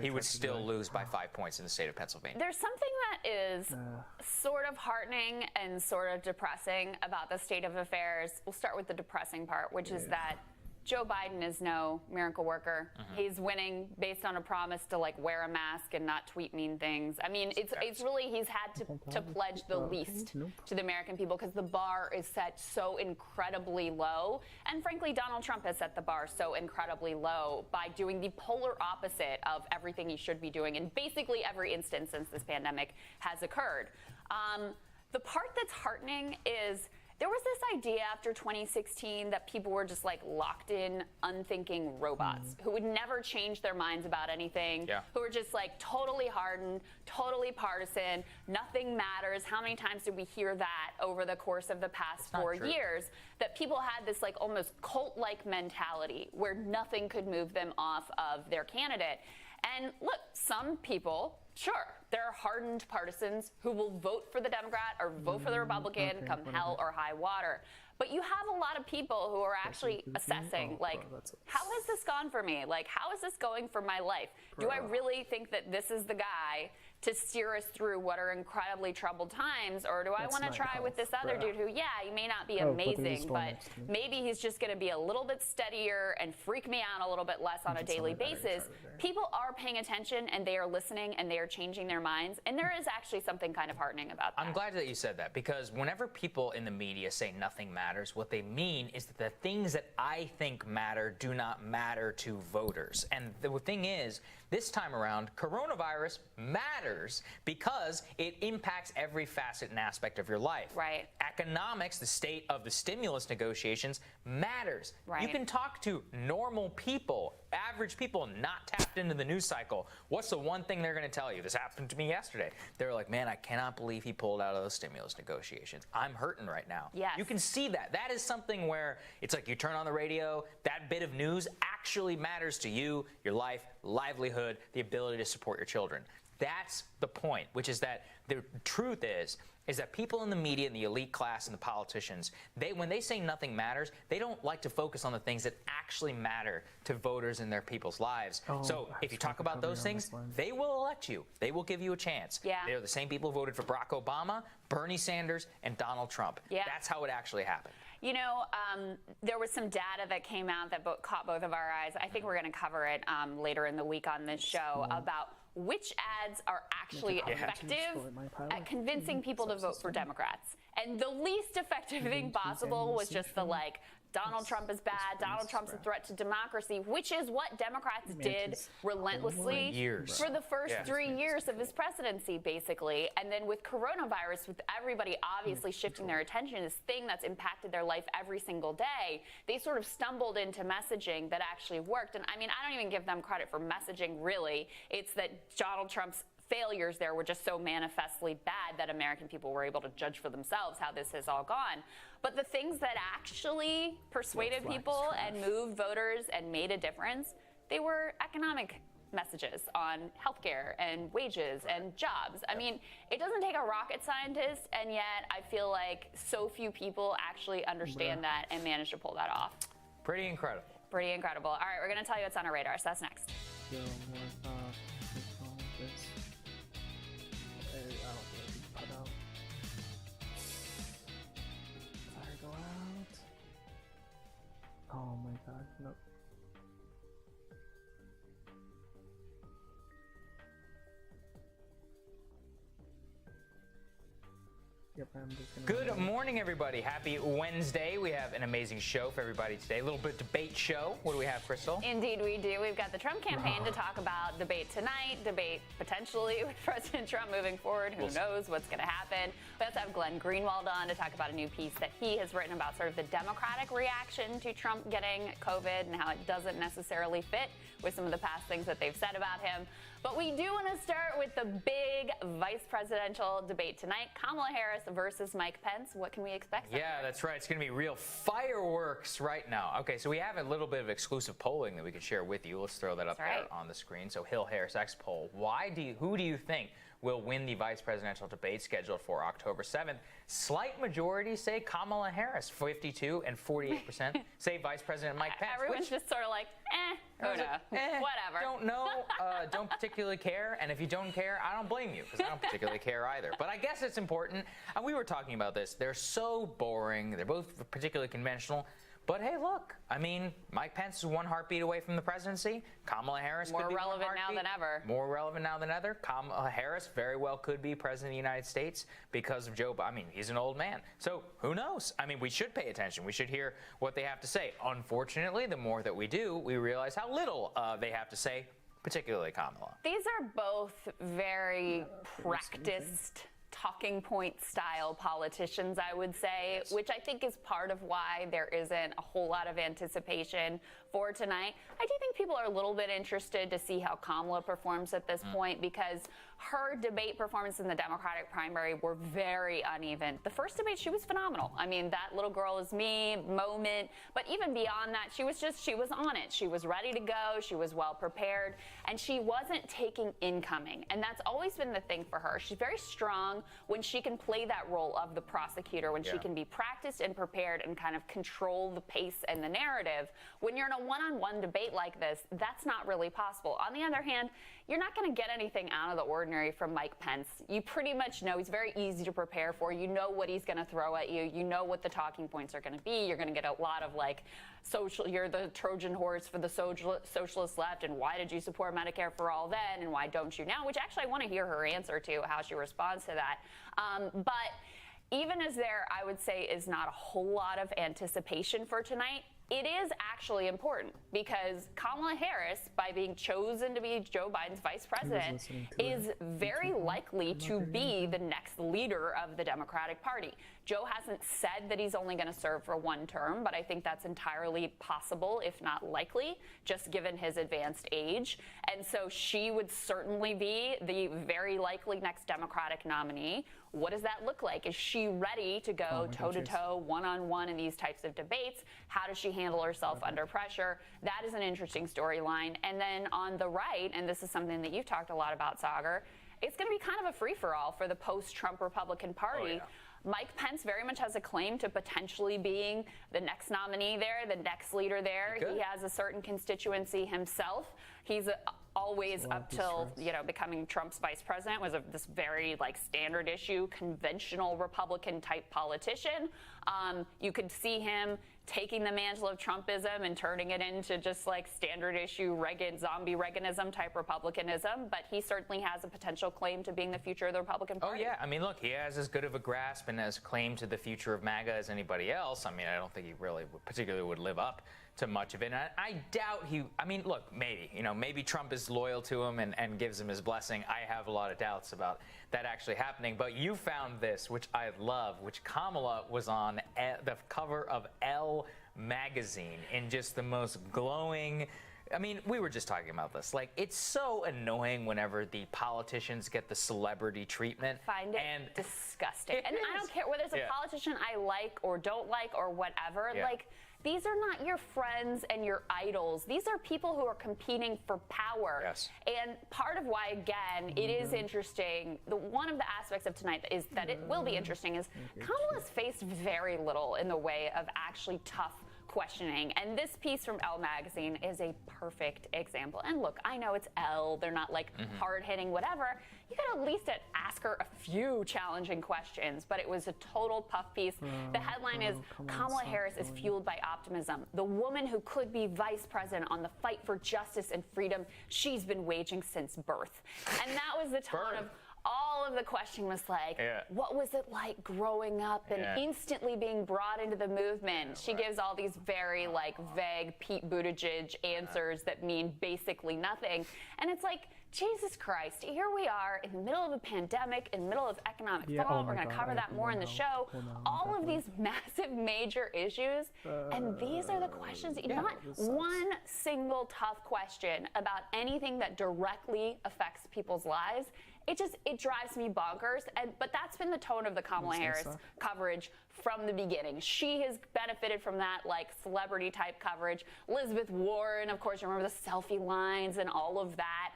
he would still lose by 5 points in the state of Pennsylvania. There's something that is sort of heartening and sort of depressing about the state of affairs. We'll start with the depressing part, which is that Joe Biden is no miracle worker. He's winning based on a promise to wear a mask and not tweet mean things. I mean, it's really, he's had to pledge the least to the American people because the bar is set so incredibly low. And frankly, Donald Trump has set the bar so incredibly low by doing the polar opposite of everything he should be doing in basically every instance since this pandemic has occurred. The part that's heartening is there was this idea after 2016 that people were just locked in, unthinking robots who would never change their minds about anything, who were just totally hardened, totally partisan, nothing matters. How many times did we hear that over the course of the past 4 years? That people had this almost cult-like mentality where nothing could move them off of their candidate. And look, some people, sure, there are hardened partisans who will vote for the Democrat or vote for the Republican come hell or high water. But you have a lot of people who are actually assessing, how has this gone for me? How is this going for my life? Do I really think that this is the guy to steer us through what are incredibly troubled times? Or do I want to try with this other dude who, he may not be amazing, but maybe he's just going to be a little bit steadier and freak me out a little bit less on a daily basis? People are paying attention and they are listening and they are changing their minds. And there is actually something kind of heartening about that. I'm glad that you said that because whenever people in the media say nothing matters, what they mean is that the things that I think matter do not matter to voters. And the thing is, this time around, coronavirus matters because it impacts every facet and aspect of your life. Right. Economics, the state of the stimulus negotiations, matters. Right. You can talk to normal people, average people not tapped into the news cycle. What's the one thing they're going to tell you? This happened to me yesterday. They were like, man, I cannot believe he pulled out of those stimulus negotiations. I'm hurting right now. Yes. You can see that. That is something where it's like you turn on the radio, that bit of news actually matters to you, your life, livelihood, the ability to support your children. That's the point, which is that the truth is that people in the media and the elite class and the politicians, when they say nothing matters, they don't like to focus on the things that actually matter to voters in their people's lives. So if you talk about those things, they will elect you. They will give you a chance. Yeah. They're the same people who voted for Barack Obama, Bernie Sanders, and Donald Trump. Yeah. That's how it actually happened. There was some data that came out that caught both of our eyes. I think we're going to cover it later in the week on this show about which ads are actually effective at convincing people to vote for Democrats. And the least effective thing possible was just the Donald Trump is bad, Donald Trump's a threat to democracy, which is what Democrats did relentlessly for the first 3 years of his presidency, basically. And then with coronavirus, with everybody obviously shifting their attention, this thing that's impacted their life every single day, they sort of stumbled into messaging that actually worked. And I mean, I don't even give them credit for messaging, really. It's that Donald Trump's failures there were just so manifestly bad that American people were able to judge for themselves how this has all gone. But the things that actually persuaded people and moved voters and made a difference, they were economic messages on healthcare and wages and jobs. I mean, it doesn't take a rocket scientist, and yet I feel like so few people actually understand that and manage to pull that off. Pretty incredible. Pretty incredible. All right, we're going to tell you what's on our radar, so that's next. Nope. Yep, I'm just gonna Good morning, everybody. Happy Wednesday. We have an amazing show for everybody today. A little bit debate show. What do we have, Crystal? Indeed, we do. We've got the Trump campaign to talk about, debate tonight, debate potentially with President Trump moving forward. Who knows what's going to happen? We also have Glenn Greenwald on to talk about a new piece that he has written about sort of the Democratic reaction to Trump getting COVID and how it doesn't necessarily fit with some of the past things that they've said about him. But we do want to start with the big vice presidential debate tonight. Kamala Harris versus Mike Pence. What can we expect? Yeah, that's right. It's going to be real fireworks right now. Okay, so we have a little bit of exclusive polling that we can share with you. Let's throw that up there on the screen. So Hill Harris X poll. Who do you think will win the vice presidential debate scheduled for October 7th? Slight majority say Kamala Harris, 52 and 48% say Vice President Mike Pence. Everyone's just sort of like, whatever. Don't know, don't particularly care, and if you don't care, I don't blame you, because I don't particularly care either. But I guess it's important, and we were talking about this. They're so boring. They're both particularly conventional. But hey, look, I mean, Mike Pence is one heartbeat away from the presidency. Kamala Harris could be more relevant now than ever. More relevant now than ever. Kamala Harris very well could be president of the United States because of Joe Biden. I mean, he's an old man. So who knows? I mean, we should pay attention. We should hear what they have to say. Unfortunately, the more that we do, we realize how little they have to say, particularly Kamala. These are both very practiced talking point style politicians, I would say, which I think is part of why there isn't a whole lot of anticipation for tonight. I do think people are a little bit interested to see how Kamala performs at this point, because her debate performance in the Democratic primary were very uneven. The first debate, she was phenomenal. I mean, that little girl is me moment, but even beyond that, she was on it. She was ready to go. She was well prepared, and she wasn't taking incoming. And that's always been the thing for her. She's very strong when she can play that role of the prosecutor, when she can be practiced and prepared and kind of control the pace and the narrative. When you're in a one-on-one debate like this, that's not really possible. On the other hand, you're not going to get anything out of the ordinary from Mike Pence. You pretty much know he's very easy to prepare for. You know what he's going to throw at you. You know what the talking points are going to be. You're going to get a lot of you're the Trojan horse for the socialist left, and why did you support Medicare for all then, and why don't you now? Which actually I want to hear her answer to, how she responds to that. But even as there, I would say, is not a whole lot of anticipation for tonight, it is actually important, because Kamala Harris, by being chosen to be Joe Biden's vice president, is very likely to be the next leader of the Democratic Party. Joe hasn't said that he's only going to serve for one term, but I think that's entirely possible, if not likely, just given his advanced age. And so she would certainly be the very likely next Democratic nominee. What does that look like? Is she ready to go toe-to-toe, one-on-one in these types of debates? How does she handle herself under pressure? That is an interesting storyline. And then on the right, and this is something that you've talked a lot about, Sagar, it's going to be kind of a free-for-all for the post-Trump Republican Party. Mike Pence very much has a claim to potentially being the next nominee there, the next leader there. He has a certain constituency himself. He's always, up till becoming Trump's vice president, was this very standard issue, conventional Republican type politician. You could see him taking the mantle of Trumpism and turning it into just standard issue zombie Reaganism type Republicanism, but he certainly has a potential claim to being the future of the Republican Party. Oh yeah, I mean, look, he has as good of a grasp and as claim to the future of MAGA as anybody else. I mean, I don't think he really particularly would live up to much of it. And I doubt look, maybe Trump is loyal to him and gives him his blessing. I have a lot of doubts about that actually happening. But you found this, which I love, which Kamala was on the cover of Elle magazine in just the most glowing. I mean, we were just talking about this. It's so annoying whenever the politicians get the celebrity treatment. Find it disgusting. And I don't care whether it's a politician I like or don't like or whatever. These are not your friends and your idols. These are people who are competing for power. Yes. And part of why, again, it is interesting, one of the aspects of tonight is that it will be interesting is Kamala's faced very little in the way of actually tough questioning. And this piece from Elle magazine is a perfect example. And look, I know it's Elle, they're not like hard-hitting, whatever. You could at least ask her a few challenging questions, but it was a total puff piece. The headline is, Kamala Harris is fueled by optimism. The woman who could be vice president on the fight for justice and freedom she's been waging since birth. And that was the tone of all of the question was like, what was it like growing up and instantly being brought into the movement? She gives all these very like vague Pete Buttigieg answers that mean basically nothing. And it's like, Jesus Christ, here we are in the middle of a pandemic, in the middle of economic fallout. We're going to cover that more in the show. All of these massive major issues, and these are the questions, not one single tough question about anything that directly affects people's lives. It drives me bonkers. But that's been the tone of the Kamala Harris coverage from the beginning. She has benefited from that like celebrity type coverage. Elizabeth Warren, of course, you remember the selfie lines and all of that.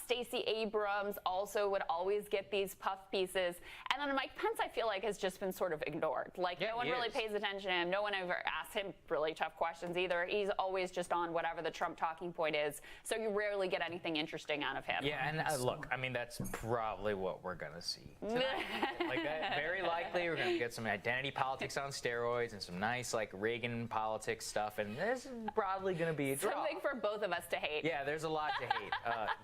Stacey Abrams also would always get these puff pieces. And then Mike Pence, I feel like, has just been sort of ignored. Like no one really pays attention to him. No one ever asks him really tough questions either. He's always just on whatever the Trump talking point is. So you rarely get anything interesting out of him. Yeah, and look, I mean, that's probably what we're going to see tonight. Like that, very likely we're going to get some identity politics on steroids and some nice like Reagan politics stuff, and this is probably going to be a draw. Something for both of us to hate. Yeah, there's a lot to hate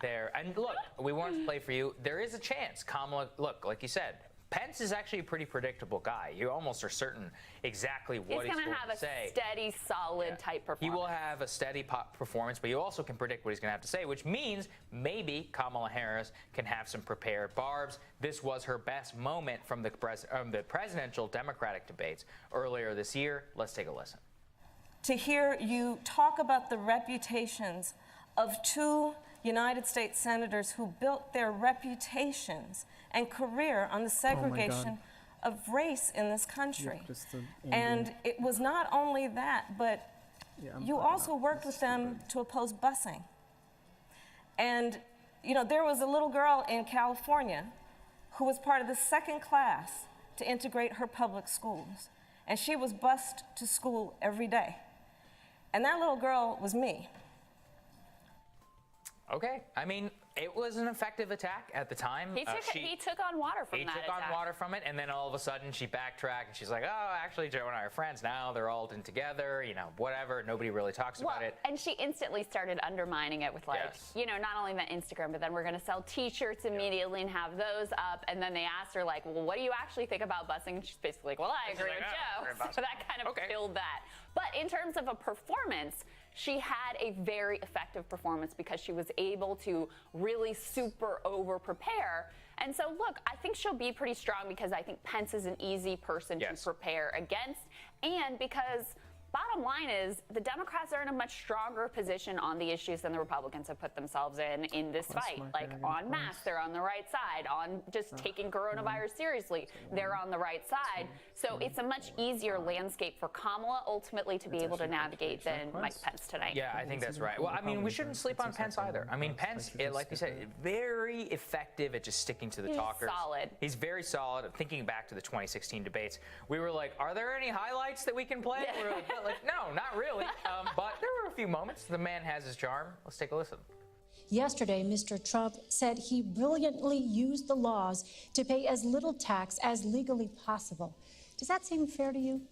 there. And look, we wanted to play for you. There is a chance Kamala, look, like you said, Pence is actually a pretty predictable guy. You almost are certain exactly what he's going to have a say. Steady, solid type performance. He will have a steady performance, but you also can predict what he's going to have to say, which means maybe Kamala Harris can have some prepared barbs. This was her best moment from the presidential Democratic debates earlier this year. Let's take a listen. To hear you talk about the reputations of two United States senators who built their reputations and career on the segregation of race in this country. And it was not only that, but you also worked with them to oppose busing. And, you know, there was a little girl in California who was part of the second class to integrate her public schools. And she was bused to school every day. And that little girl was me. Okay. I mean, it was an effective attack at the time. He took on water from that attack. He took on water from it, and then all of a sudden she backtracked, and she's like, oh, actually, Joe and I are friends now. They're all in together, you know, whatever. Nobody really talks about it. And she instantly started undermining it with, like, you know, not only the Instagram, but then we're going to sell T-shirts immediately and have those up. And then they asked her, like, well, what do you actually think about busing? And she's basically like, well, I agree with Joe. So that kind of killed that. But in terms of a performance, she had a very effective performance because she was able to really super over prepare. And so, look, I think she'll be pretty strong because I think Pence is an easy person to prepare against. And because bottom line is the Democrats are in a much stronger position on the issues than the Republicans have put themselves in this fight. Like on masks, they're on the right side. On just taking coronavirus seriously, they're on the right side. So it's a much easier landscape for Kamala ultimately to be able to navigate than Mike Pence tonight. Yeah, I think that's right. Well, I mean, we shouldn't sleep on Pence either. I mean, Pence, like you said, very effective at just sticking to the talkers. He's solid. He's very solid. Thinking back to the 2016 debates, we were like, are there any highlights that we can play? We were like, no, not really. But there were a few moments. The man has his charm. Let's take a listen. Yesterday, Mr. Trump said he brilliantly used the laws to pay as little tax as legally possible. Does that seem fair to you?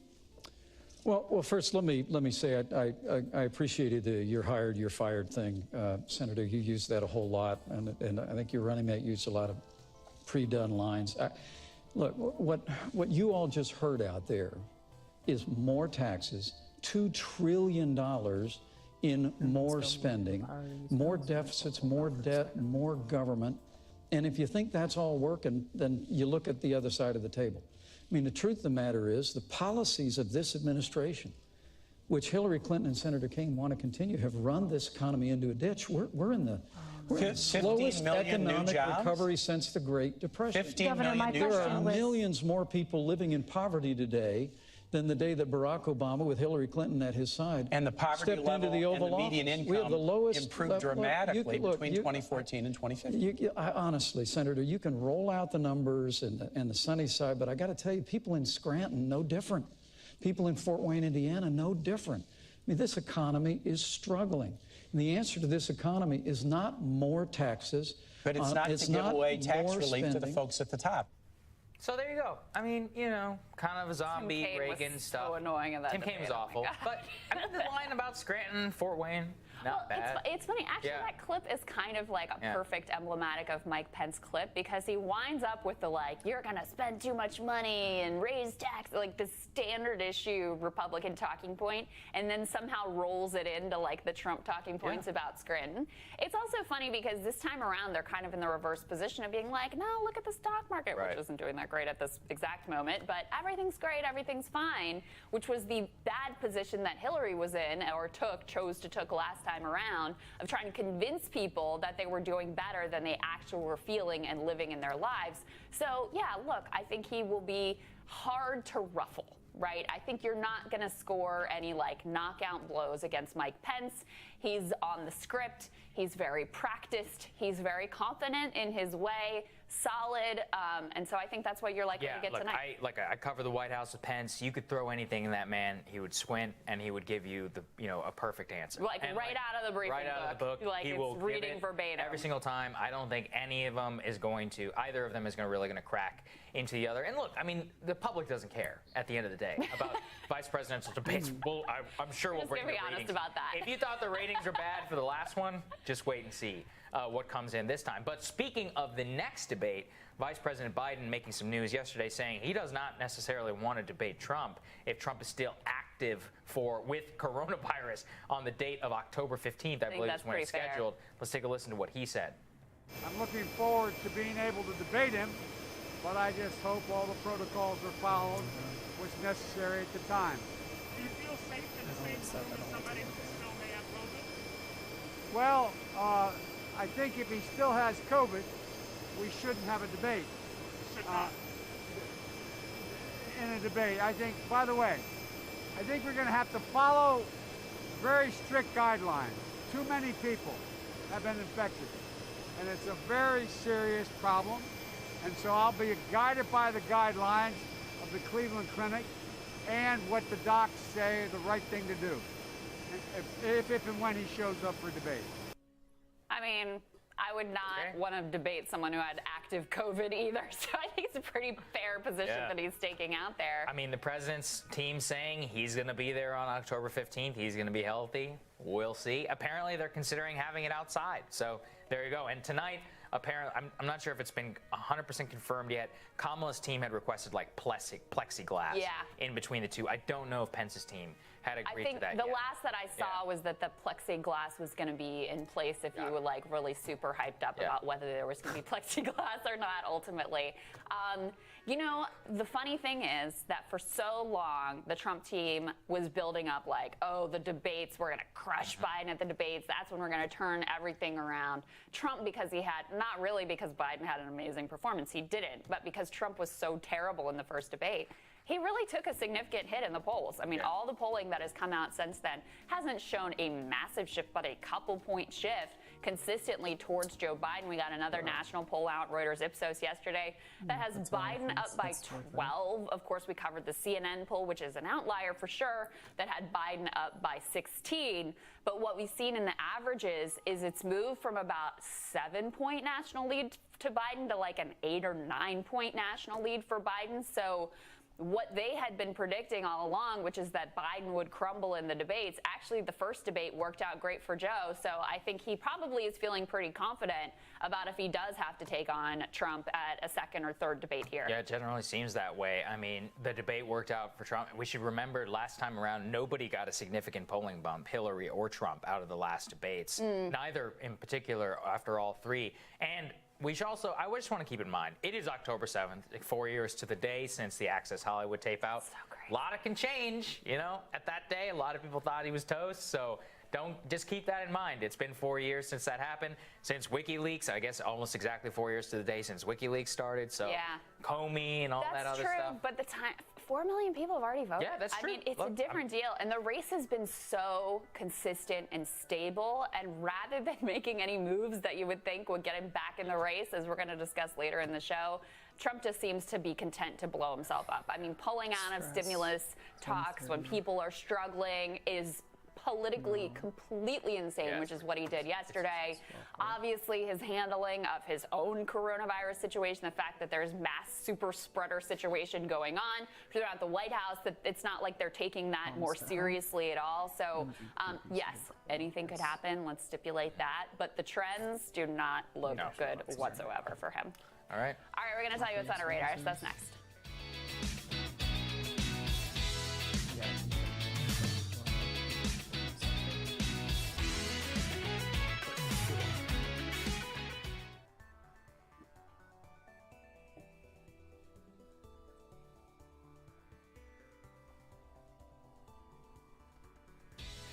Well, first, let me say I appreciated the "you're hired, you're fired" thing, Senator. You used that a whole lot, and I think your running mate used a lot of pre-done lines. Look, what you all just heard out there is more taxes, $2 trillion in more spending, more deficits, more debt, more government. And if you think that's all working, then you look at the other side of the table. I mean, the truth of the matter is the policies of this administration, which Hillary Clinton and Senator King want to continue, have run this economy into a ditch. We're in the slowest economic recovery since the Great Depression. 15 million new jobs. There are millions more people living in poverty today than the day that Barack Obama, with Hillary Clinton at his side, and the poverty stepped level into the Oval and the median Office. income We have the lowest, improved dramatically between 2014 and 2015. Honestly, Senator, you can roll out the numbers and the sunny side, but I got to tell you, people in Scranton, no different. People in Fort Wayne, Indiana, no different. mean, this economy is struggling. And the answer to this economy is not more taxes. But it's not to give away tax relief to the folks at the top. So there you go. I mean, you know, kind of a zombie Reagan stuff. So annoying in that Tim Kaine was awful. But I mean, the line about Scranton, Fort Wayne, not bad. It's funny. Actually, that clip is kind of like a perfect emblematic of Mike Pence clip, because he winds up with the like, you're going to spend too much money and raise taxes, like the standard issue Republican talking point, and then somehow rolls it into like the Trump talking points about Scranton. It's also funny because this time around they're kind of in the reverse position of being like, no, look at the stock market, which isn't doing that great at this exact moment, but everything's great, everything's fine, which was the bad position that Hillary was in, or chose to take last time around, of trying to convince people that they were doing better than they actually were feeling and living in their lives. So yeah, look, I think he will be hard to ruffle. Right? I think you're not going to score any like knockout blows against Mike Pence. He's on the script. He's very practiced. He's very confident in his way, solid. And so I think that's what you're likely to get tonight. I cover the White House with Pence. You could throw anything in that man. He would squint and he would give you a perfect answer. Like out of the briefing book. Right out of the book. Like he it's will reading verbatim. Every single time. I don't think either of them is going to crack into the other. And look, I mean, the public doesn't care at the end of the day about vice presidential debates. Well, I'm sure we'll bring the ratings. Honest about that. If you thought the ratings were bad for the last one, just wait and see what comes in this time. But speaking of the next debate, Vice President Biden making some news yesterday saying he does not necessarily want to debate Trump if Trump is still active with coronavirus on the date of October 15th, I believe is when it's scheduled. Let's take a listen to what he said. I'm looking forward to being able to debate him, but I just hope all the protocols are followed, what's necessary at the time. Do you feel safe in the same room as somebody who still may have COVID? Well, I think if he still has COVID, we shouldn't have a debate. Should not. In a debate, I think, by the way, I think we're going to have to follow very strict guidelines. Too many people have been infected, and it's a very serious problem. And so I'll be guided by the guidelines of the Cleveland Clinic and what the docs say the right thing to do, if and when he shows up for debate. I mean, I would not want to debate someone who had active COVID either. So I think it's a pretty fair position that he's taking out there. I mean, the president's team saying he's going to be there on October 15th. He's going to be healthy. We'll see. Apparently, they're considering having it outside. So there you go. And tonight, apparently, I'm not sure if it's been 100% confirmed yet. Kamala's team had requested like plexiglass in between the two. I don't know if Pence's team had agreed to that I think the last that I saw was that the plexiglass was going to be in place if you were like really super hyped up about whether there was going to be plexiglass or not ultimately. You know, the funny thing is that for so long, the Trump team was building up like, oh, the debates, we're going to crush Biden at the debates. That's when we're going to turn everything around. Trump, because he had, not really because Biden had an amazing performance, he didn't, but because Trump was so terrible in the first debate, he really took a significant hit in the polls. I mean, all the polling that has come out since then hasn't shown a massive shift, but a couple-point shift consistently towards Joe Biden. We got another national poll out, Reuters Ipsos yesterday, that has Biden up by 12. Of course, we covered the CNN poll, which is an outlier for sure, that had Biden up by 16. But what we've seen in the averages is it's moved from about 7-point national lead to Biden to like an 8 or 9-point national lead for Biden. So what they had been predicting all along, which is that Biden would crumble in the debates, actually the first debate worked out great for Joe. So I think he probably is feeling pretty confident about if he does have to take on Trump at a second or third debate here. Yeah, it generally seems that way. I mean, the debate worked out for Trump. We should remember last time around, nobody got a significant polling bump, Hillary or Trump, out of the last debates. Neither in particular after all three. And we should also, I just want to keep in mind, it is October 7th, 4 years to the day since the Access Hollywood tape out. So great. A lot of can change, you know, at that day. A lot of people thought he was toast, so just keep that in mind. It's been 4 years since that happened, since WikiLeaks, I guess almost exactly 4 years to the day since WikiLeaks started, so Comey and all that other stuff. That's true, but the time, 4 million people have already voted. Yeah, that's true. I mean, it's a different deal, and the race has been so consistent and stable, and rather than making any moves that you would think would get him back in the race, as we're going to discuss later in the show, Trump just seems to be content to blow himself up. I mean, pulling out of stimulus talks when people are struggling is politically completely insane, which is what he did yesterday. Obviously, his handling of his own coronavirus situation, the fact that there's mass super spreader situation going on throughout the White House, that it's not like they're taking that more seriously at all. So, yes, anything could happen. Let's stipulate that. But the trends do not look good whatsoever for him. All right. All right, we're going to tell you what's on our radar. So that's next.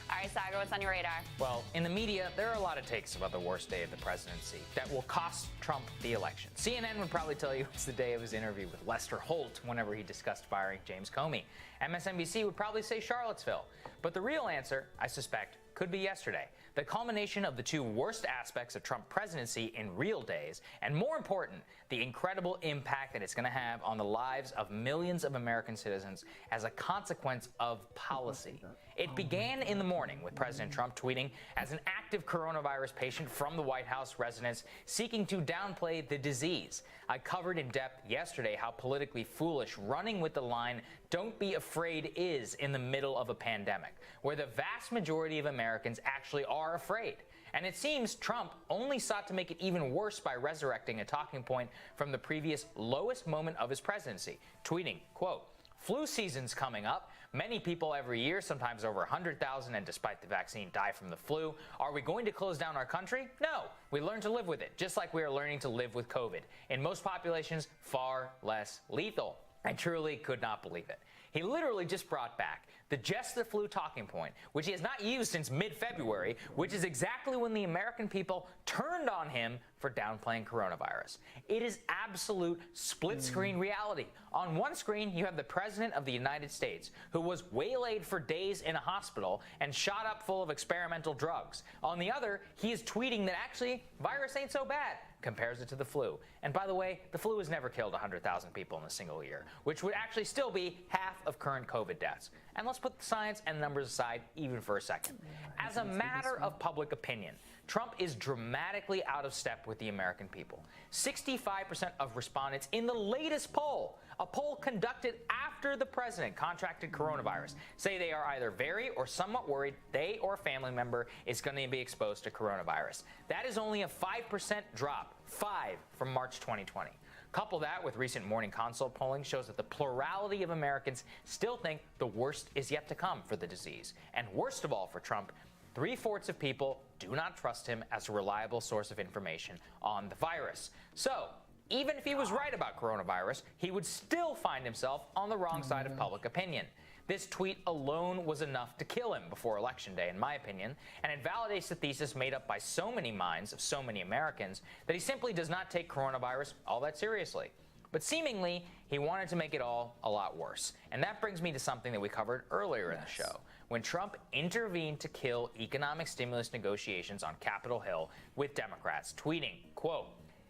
All right, Sagar, what's on your radar? Well, in the media, there are a lot of takes about the worst day of the presidency that will cost Trump the election. CNN would probably tell you it's the day of his interview with Lester Holt whenever he discussed firing James Comey. MSNBC would probably say Charlottesville. But the real answer, I suspect, could be yesterday. The culmination of the two worst aspects of Trump presidency in real days, and more important, the incredible impact that it's going to have on the lives of millions of American citizens as a consequence of policy. It began in the morning with President Trump tweeting as an active coronavirus patient from the White House residence seeking to downplay the disease. I covered in depth yesterday how politically foolish running with the line, "Don't be afraid," is in the middle of a pandemic, where the vast majority of Americans actually are afraid. And it seems Trump only sought to make it even worse by resurrecting a talking point from the previous lowest moment of his presidency, tweeting, quote, "Flu season's coming up. Many people every year, sometimes over 100,000, and despite the vaccine, die from the flu. Are we going to close down our country? No. We learn to live with it, just like we are learning to live with COVID. In most populations, far less lethal." I truly could not believe it. He literally just brought back the just the flu talking point, which he has not used since mid-February, which is exactly when the American people turned on him for downplaying coronavirus. It is absolute split-screen reality. On one screen, you have the President of the United States, who was waylaid for days in a hospital and shot up full of experimental drugs. On the other, he is tweeting that actually, virus ain't so bad, compares it to the flu. And by the way, the flu has never killed 100,000 people in a single year, which would actually still be half of current COVID deaths. And let's put the science and numbers aside even for a second. As a matter of public opinion, Trump is dramatically out of step with the American people. 65% of respondents in the latest poll, a poll conducted after the president contracted coronavirus, say they are either very or somewhat worried they or a family member is going to be exposed to coronavirus. That is only a 5% drop, 5 from March 2020. Couple that with recent Morning Consult polling shows that the plurality of Americans still think the worst is yet to come for the disease. And worst of all for Trump, 3/4 of people do not trust him as a reliable source of information on the virus. So, even if he was right about coronavirus, he would still find himself on the wrong side of public opinion. This tweet alone was enough to kill him before Election Day, in my opinion, and it validates the thesis made up by so many minds of so many Americans that he simply does not take coronavirus all that seriously. But seemingly, he wanted to make it all a lot worse. And that brings me to something that we covered earlier in the show, when Trump intervened to kill economic stimulus negotiations on Capitol Hill with Democrats, tweeting, quote,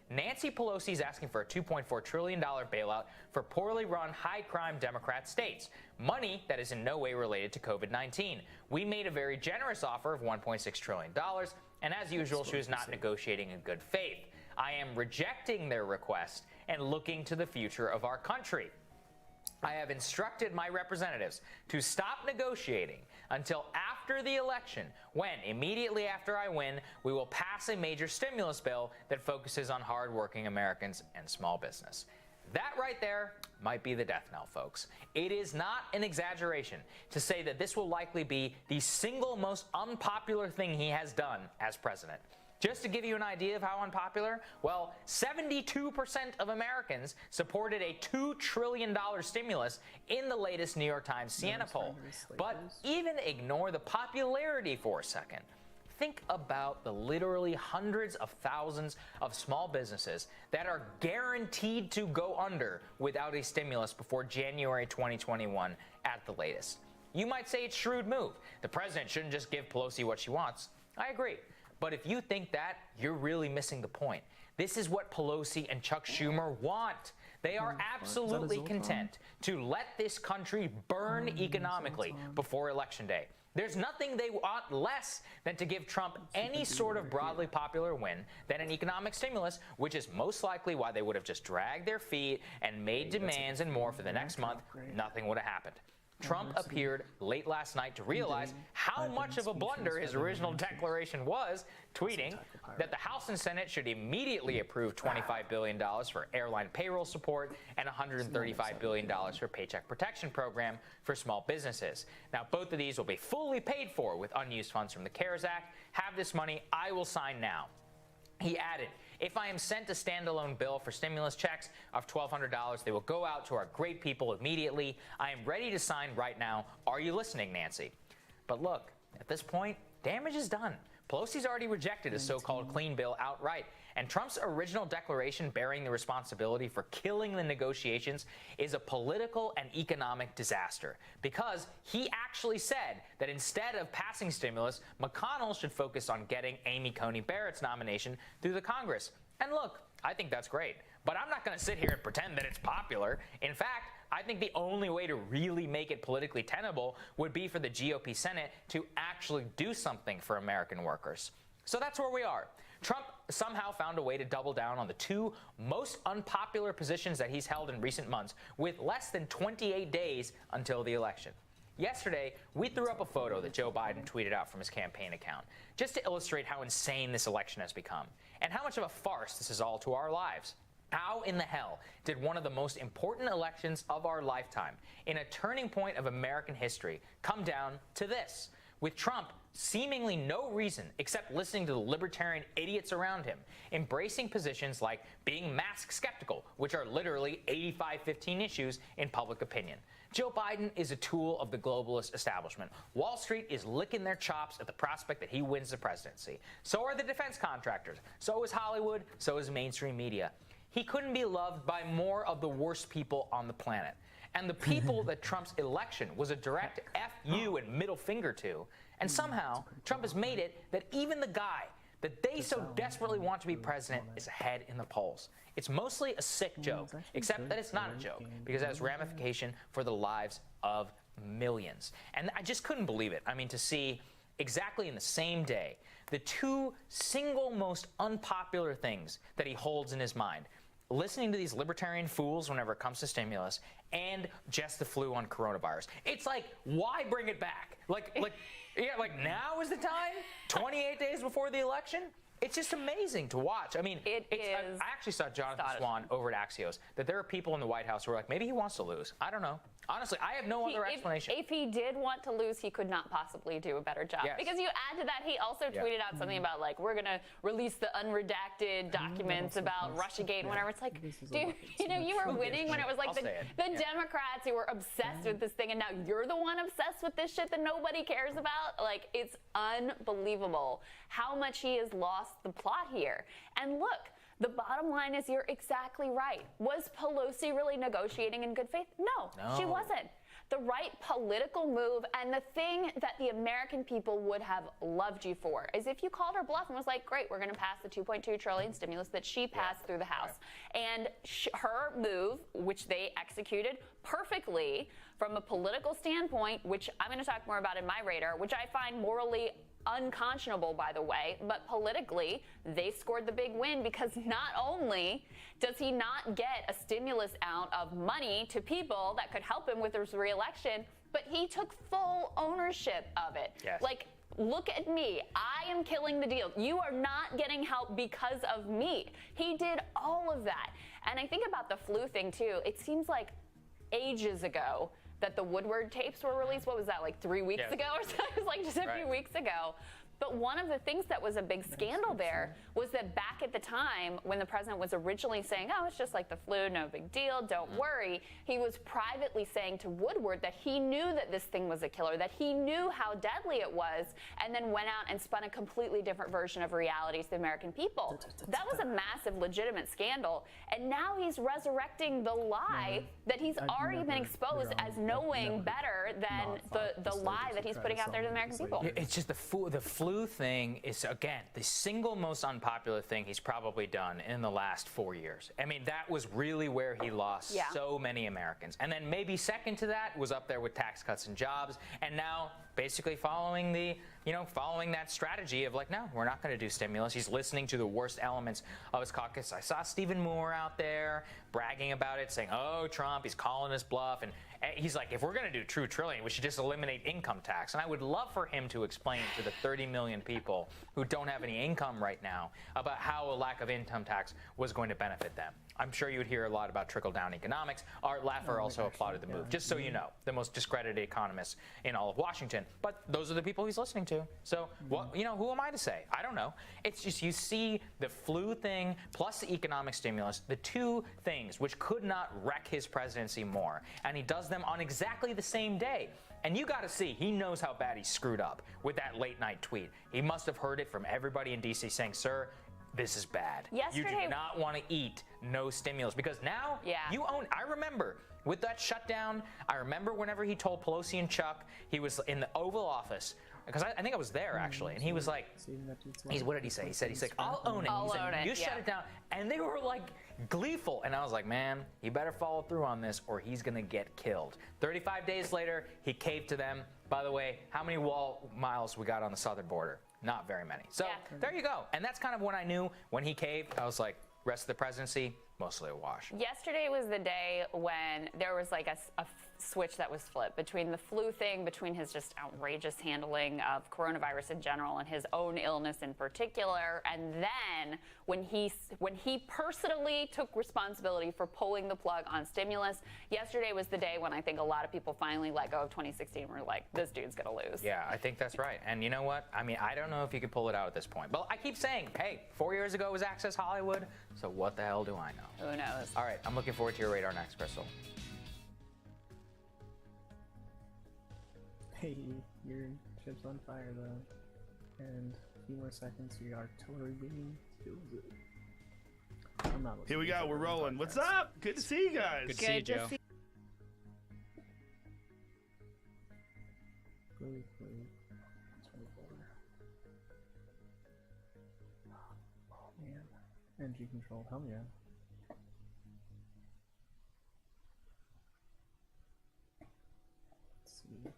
"Nancy Pelosi is asking for a $2.4 trillion bailout for poorly run, high-crime Democrat states, money that is in no way related to COVID-19. We made a very generous offer of $1.6 trillion, and as usual, she was not negotiating in good faith. I am rejecting their request and looking to the future of our country. I have instructed my representatives to stop negotiating until after the election, when, immediately after I win, we will pass a major stimulus bill that focuses on hardworking Americans and small business." That right there might be the death knell, folks. It is not an exaggeration to say that this will likely be the single most unpopular thing he has done as president. Just to give you an idea of how unpopular, well, 72% of Americans supported a $2 trillion stimulus in the latest New York Times Siena poll. But even ignore the popularity for a second. Think about the literally hundreds of thousands of small businesses that are guaranteed to go under without a stimulus before January 2021 at the latest. You might say it's a shrewd move. The president shouldn't just give Pelosi what she wants. I agree. But if you think that, you're really missing the point. This is what Pelosi and Chuck Schumer want. They are absolutely content to let this country burn economically before Election Day. There's nothing they want less than to give Trump any sort of broadly popular win than an economic stimulus, which is most likely why they would have just dragged their feet and made demands and more for the next month. Nothing would have happened. Trump appeared late last night to realize how much of a blunder his original declaration was, tweeting that the House and Senate should immediately approve $25 billion for airline payroll support and $135 billion for Paycheck Protection Program for small businesses. Now, both of these will be fully paid for with unused funds from the CARES Act. Have this money. I will sign now. He added, if I am sent a standalone bill for stimulus checks of $1,200, they will go out to our great people immediately. I am ready to sign right now. Are you listening, Nancy? But look, at this point, damage is done. Pelosi's already rejected a so-called clean bill outright, and Trump's original declaration bearing the responsibility for killing the negotiations is a political and economic disaster, because he actually said that instead of passing stimulus, McConnell should focus on getting Amy Coney Barrett's nomination through the Congress. And look, I think that's great, but I'm not going to sit here and pretend that it's popular. In fact, I think the only way to really make it politically tenable would be for the GOP Senate to actually do something for American workers. So that's where we are. Trump somehow found a way to double down on the two most unpopular positions that he's held in recent months with less than 28 days until the election. Yesterday, we threw up a photo that Joe Biden tweeted out from his campaign account, just to illustrate how insane this election has become, and how much of a farce this is all to our lives. How in the hell did one of the most important elections of our lifetime, in a turning point of American history, come down to this? With Trump seemingly no reason except listening to the libertarian idiots around him, embracing positions like being mask skeptical, which are literally 85-15 issues in public opinion. Joe Biden is a tool of the globalist establishment. Wall Street is licking their chops at the prospect that he wins the presidency. So are the defense contractors. So is Hollywood. So is mainstream media. He couldn't be loved by more of the worst people on the planet. And the people that Trump's election was a direct F you and middle finger to. And somehow, Trump has made it that even the guy that they so desperately want to be president is ahead in the polls. It's mostly a sick joke, except that it's not a joke, because it has ramification for the lives of millions. And I just couldn't believe it. I mean, to see exactly in the same day the two single most unpopular things that he holds in his mind, listening to these libertarian fools whenever it comes to stimulus, and just the flu on coronavirus. It's like, why bring it back? Like now is the time? 28 days before the election? It's just amazing to watch. I mean, I actually saw Jonathan Swan over at Axios that there are people in the White House who are like, maybe he wants to lose. I don't know. Honestly, I have no other explanation. If he did want to lose, he could not possibly do a better job. Yes. Because you add to that, he also tweeted out something about, like, we're going to release the unredacted documents about Russiagate and whatever. It's like, dude, you know, you were winning when it was like the Democrats who were obsessed with this thing, and now you're the one obsessed with this shit that nobody cares about. Like, it's unbelievable how much he has lost the plot here. And look, the bottom line is you're exactly right. Was Pelosi really negotiating in good faith? No, she wasn't. The right political move, and the thing that the American people would have loved you for, is if you called her bluff and was like, great, we're going to pass the $2.2 trillion stimulus that she passed through the House. And her move, which they executed perfectly from a political standpoint, which I'm going to talk more about in my radar, which I find morally unconscionable, by the way, but politically, they scored the big win, because not only does he not get a stimulus out of money to people that could help him with his reelection, but he took full ownership of it. Yes. Like, look at me. I am killing the deal. You are not getting help because of me. He did all of that. And I think about the flu thing, too. It seems like ages ago that the Woodward tapes were released. What was that, like 3 weeks ago or something? It was like just a few weeks ago. But one of the things that was a big scandal there was that back at the time when the president was originally saying, oh, it's just like the flu, no big deal, don't worry, he was privately saying to Woodward that he knew that this thing was a killer, that he knew how deadly it was, and then went out and spun a completely different version of reality to the American people. That was a massive, legitimate scandal. And now he's resurrecting the lie that he's already been exposed as knowing better than the lie that he's putting out there to the American people. It's just the flu thing is, again, the single most unpopular thing he's probably done in the last 4 years. I mean, that was really where he lost so many Americans. And then maybe second to that was up there with tax cuts and jobs. And now basically following following that strategy of like, no, we're not going to do stimulus. He's listening to the worst elements of his caucus. I saw Stephen Moore out there bragging about it, saying, oh, Trump, he's calling his bluff. And he's like, if we're going to do true trillion, we should just eliminate income tax. And I would love for him to explain to the 30 million people who don't have any income right now about how a lack of income tax was going to benefit them. I'm sure you would hear a lot about trickle-down economics. Art Laffer also applauded the move, just so you know, the most discredited economist in all of Washington. But those are the people he's listening to. So, who am I to say? I don't know. It's just you see the flu thing plus the economic stimulus, the two things which could not wreck his presidency more. And he does them on exactly the same day. And you got to see, he knows how bad he screwed up with that late-night tweet. He must have heard it from everybody in D.C. saying, sir, this is bad. Yesterday, you do not want to eat no stimulus because now you own. I remember with that shutdown. I remember whenever he told Pelosi and Chuck, he was in the Oval Office because I think I was there actually, and he was like, what did he say? He said, I'll own it. I'll own it. You shut it down, and they were like gleeful, and I was like, man, he better follow through on this or he's gonna get killed. 35 days later, he caved to them. By the way, how many wall miles we got on the southern border? Not very many. So there you go. And that's kind of when I knew when he caved. I was like, rest of the presidency, mostly a wash. Yesterday was the day when there was like a switch that was flipped between the flu thing, between his just outrageous handling of coronavirus in general and his own illness in particular, and then when he personally took responsibility for pulling the plug on stimulus. Yesterday was the day when I think a lot of people finally let go of 2016 and were like, this dude's gonna lose. Yeah, I think that's right. And you know what? I mean, I don't know if you could pull it out at this point. But I keep saying, hey, 4 years ago was Access Hollywood, so what the hell do I know? Who knows? All right, I'm looking forward to your radar next, Crystal. Hey, your ship's on fire though. And a few more seconds, your artillery beam kills it. I'm not Here we go, we're rolling. What's up? Good to see you guys. Good to see you, Joe. Really, 24. Oh man. Energy control, hell yeah. Let's see.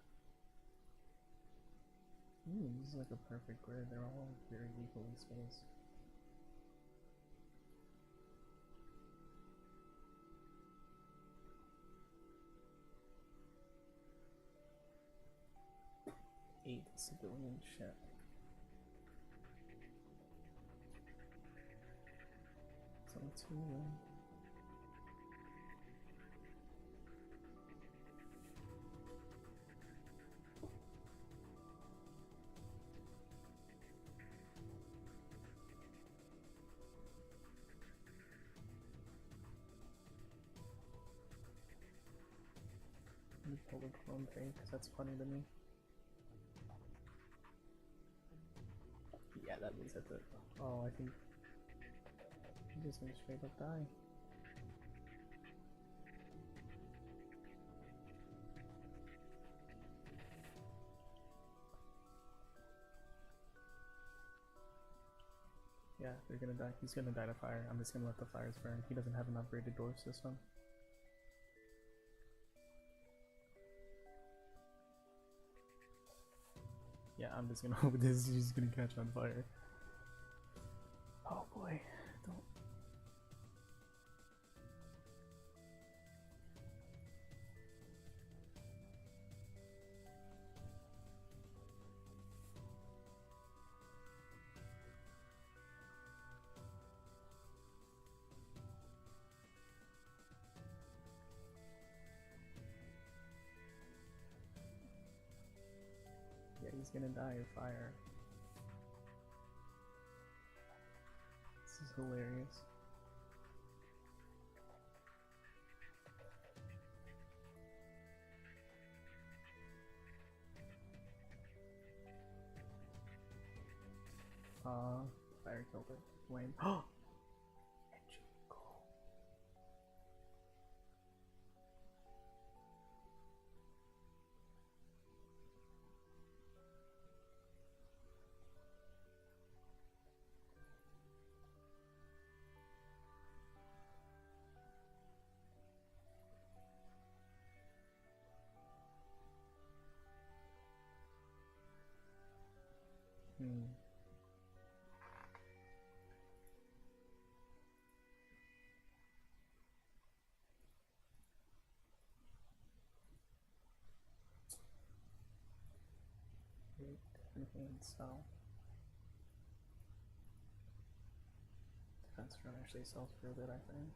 This is like a perfect grid. They're all very equally spaced. Eight civilian ship. So two. Let me pull the clone trade because that's funny to me. Yeah, that means that's it. Oh, I think I'm just gonna straight up die. Yeah, they're gonna die. He's gonna die to fire. I'm just gonna let the fires burn. He doesn't have an upgraded door system. Yeah, I'm just gonna hope this is just gonna catch on fire. Oh boy, don't. Yeah, he's gonna die of fire. This is hilarious. Fire killed it. Flame. Oh! Engine. Cool. And so defense drone actually sells for a bit, I think.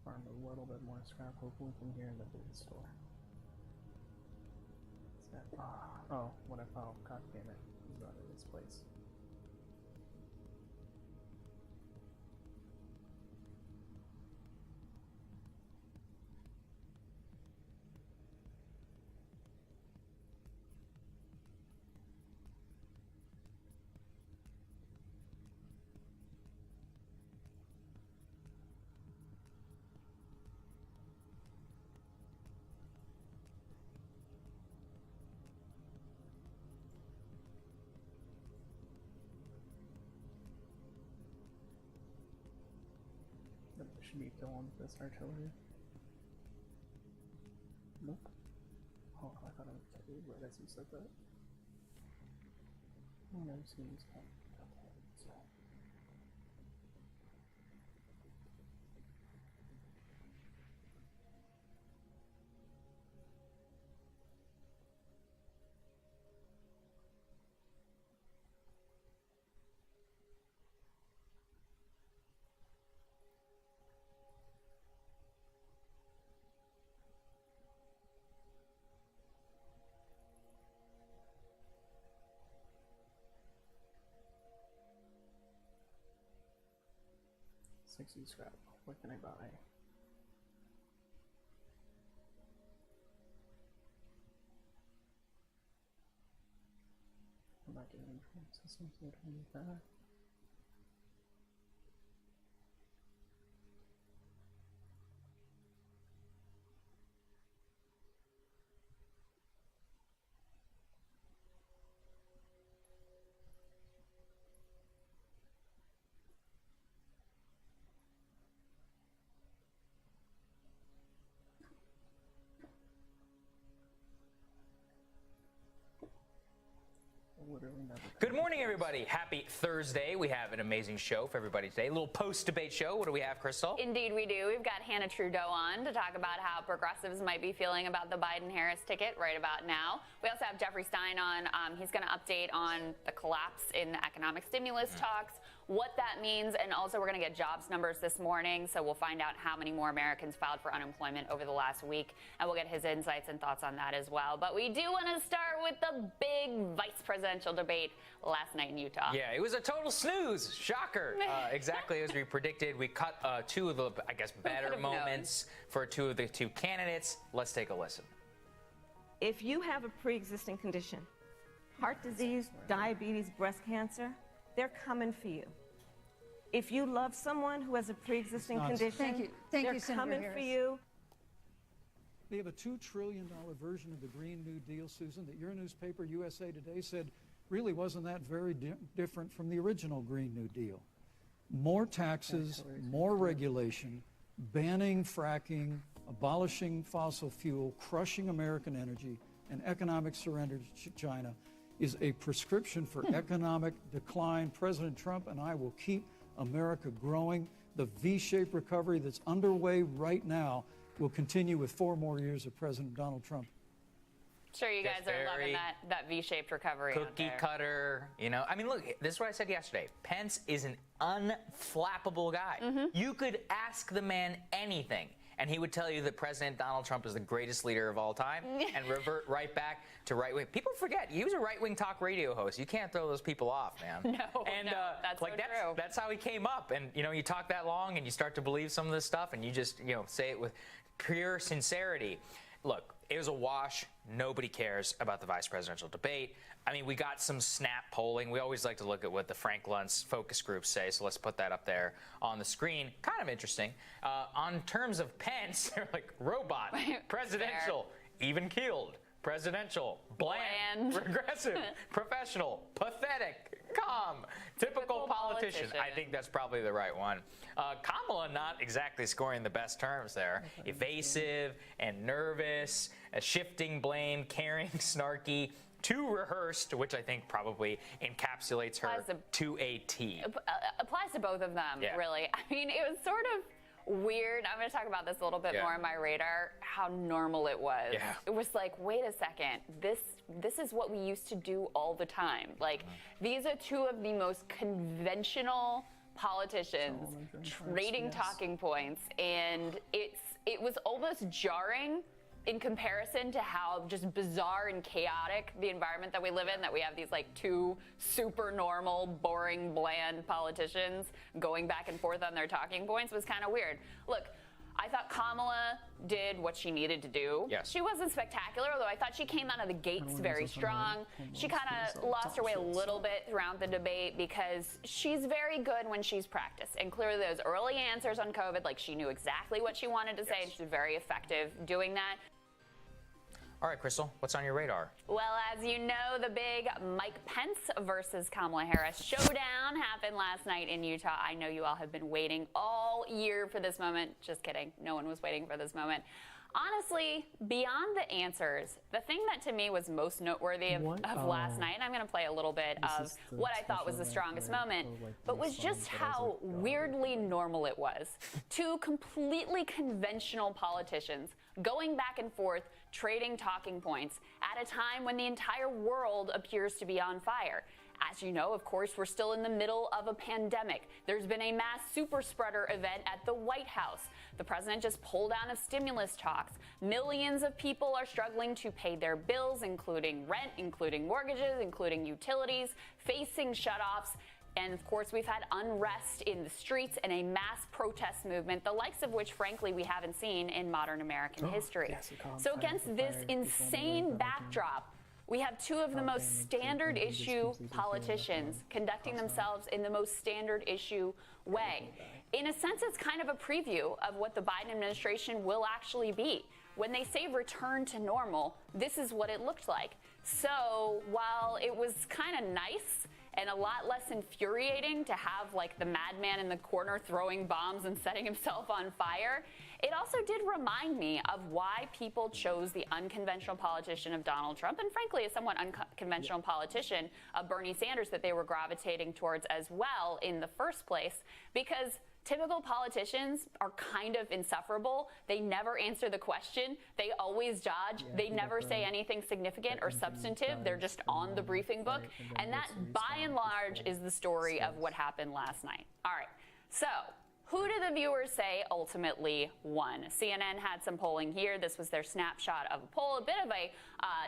Farm a little bit more scrap, hopefully from here in the big store. Oh, what I found, god damn it, it's not in this place. Should be killing this artillery. Nope. Oh, I thought I would kill you right as you said that. No, seems okay. So. $60 scrap. What can I buy? I'm not getting any systems that I need that. Good morning, everybody. Happy Thursday. We have an amazing show for everybody today. A little post-debate show. What do we have, Crystal? Indeed, we do. We've got Hannah Trudeau on to talk about how progressives might be feeling about the Biden-Harris ticket right about now. We also have Jeffrey Stein on. He's going to update on the collapse in the economic stimulus talks, what that means, and also we're going to get jobs numbers this morning, so we'll find out how many more Americans filed for unemployment over the last week, and we'll get his insights and thoughts on that as well. But we do want to start with the big vice presidential debate last night in Utah. Yeah, it was a total snooze. Shocker. Exactly as we predicted. We cut two of the, I guess, better moments for two of the two candidates. Let's take a listen. If you have a pre-existing condition, heart disease, diabetes, breast cancer, they're coming for you. If you love someone who has a pre-existing condition, they're coming for you. They have a $2 trillion version of the Green New Deal, Susan, that your newspaper, USA Today, said really wasn't that very different from the original Green New Deal. More taxes, more regulation, banning fracking, abolishing fossil fuel, crushing American energy, and economic surrender to China is a prescription for economic decline. President Trump and I will keep America growing. The V-shaped recovery that's underway right now will continue with 4 more years of President Donald Trump. Sure, you guys are loving that V-shaped recovery. Cookie cutter, you know. I mean, look, this is what I said yesterday. Pence is an unflappable guy. You could ask the man anything, and he would tell you that President Donald Trump is the greatest leader of all time and revert right back to right-wing. People forget, he was a right-wing talk radio host. You can't throw those people off, man. No, that's like, so true. That's how he came up. And, you know, you talk that long and you start to believe some of this stuff and you just, you know, say it with pure sincerity. Look, it was a wash. Nobody cares about the vice presidential debate. I mean, we got some snap polling. We always like to look at what the Frank Luntz focus groups say, so let's put that up there on the screen. Kind of interesting. On terms of Pence, they're like robot, presidential, even-keeled, presidential, bland, regressive, professional, pathetic, calm, typical politician. I think that's probably the right one. Kamala not exactly scoring the best terms there. Evasive and nervous, shifting blame, caring, snarky, too rehearsed, which I think probably encapsulates her to a T. Applies to both of them, really. I mean, it was sort of weird. I'm going to talk about this a little bit more on my radar, how normal it was. Yeah. It was like, wait a second, this is what we used to do all the time. Like, these are two of the most conventional politicians trading talking points, and it was almost jarring in comparison to how just bizarre and chaotic the environment that we live in, that we have these like two super normal, boring, bland politicians going back and forth on their talking points was kind of weird. Look, I thought Kamala did what she needed to do. Yes. She wasn't spectacular, although I thought she came out of the gates very strong. She kind of lost her way a little bit throughout the debate because she's very good when she's practiced. And clearly those early answers on COVID, like she knew exactly what she wanted to say, and she was very effective doing that. All right, Crystal, what's on your radar? Well, as you know, the big Mike Pence versus Kamala Harris showdown happened last night in Utah. I know you all have been waiting all year for this moment. Just kidding. No one was waiting for this moment. Honestly, beyond the answers, the thing that to me was most noteworthy of last night, and I'm going to play a little bit of what I thought was the strongest moment, but was just how weirdly normal it was. Two completely conventional politicians going back and forth, trading talking points at a time when the entire world appears to be on fire. As you know, of course, we're still in the middle of a pandemic. There's been a mass super spreader event at the White House. The president just pulled out of stimulus talks. Millions of people are struggling to pay their bills, including rent, including mortgages, including utilities, facing shutoffs. And of course, we've had unrest in the streets and a mass protest movement, the likes of which, frankly, we haven't seen in modern American history. So against this insane backdrop, we have two of the most standard issue politicians conducting themselves in the most standard issue way. In a sense, it's kind of a preview of what the Biden administration will actually be. When they say return to normal, this is what it looked like. So while it was kind of nice and a lot less infuriating to have like the madman in the corner throwing bombs and setting himself on fire, it also did remind me of why people chose the unconventional politician of Donald Trump, and frankly a somewhat unconventional politician of Bernie Sanders that they were gravitating towards as well in the first place, because typical politicians are kind of insufferable. They never answer the question. They always dodge. They never say anything significant or substantive. They're just on the briefing book. And that, by and large, is the story of what happened last night. All right. So who do the viewers say ultimately won? CNN had some polling here. This was their snapshot of a poll. A bit of a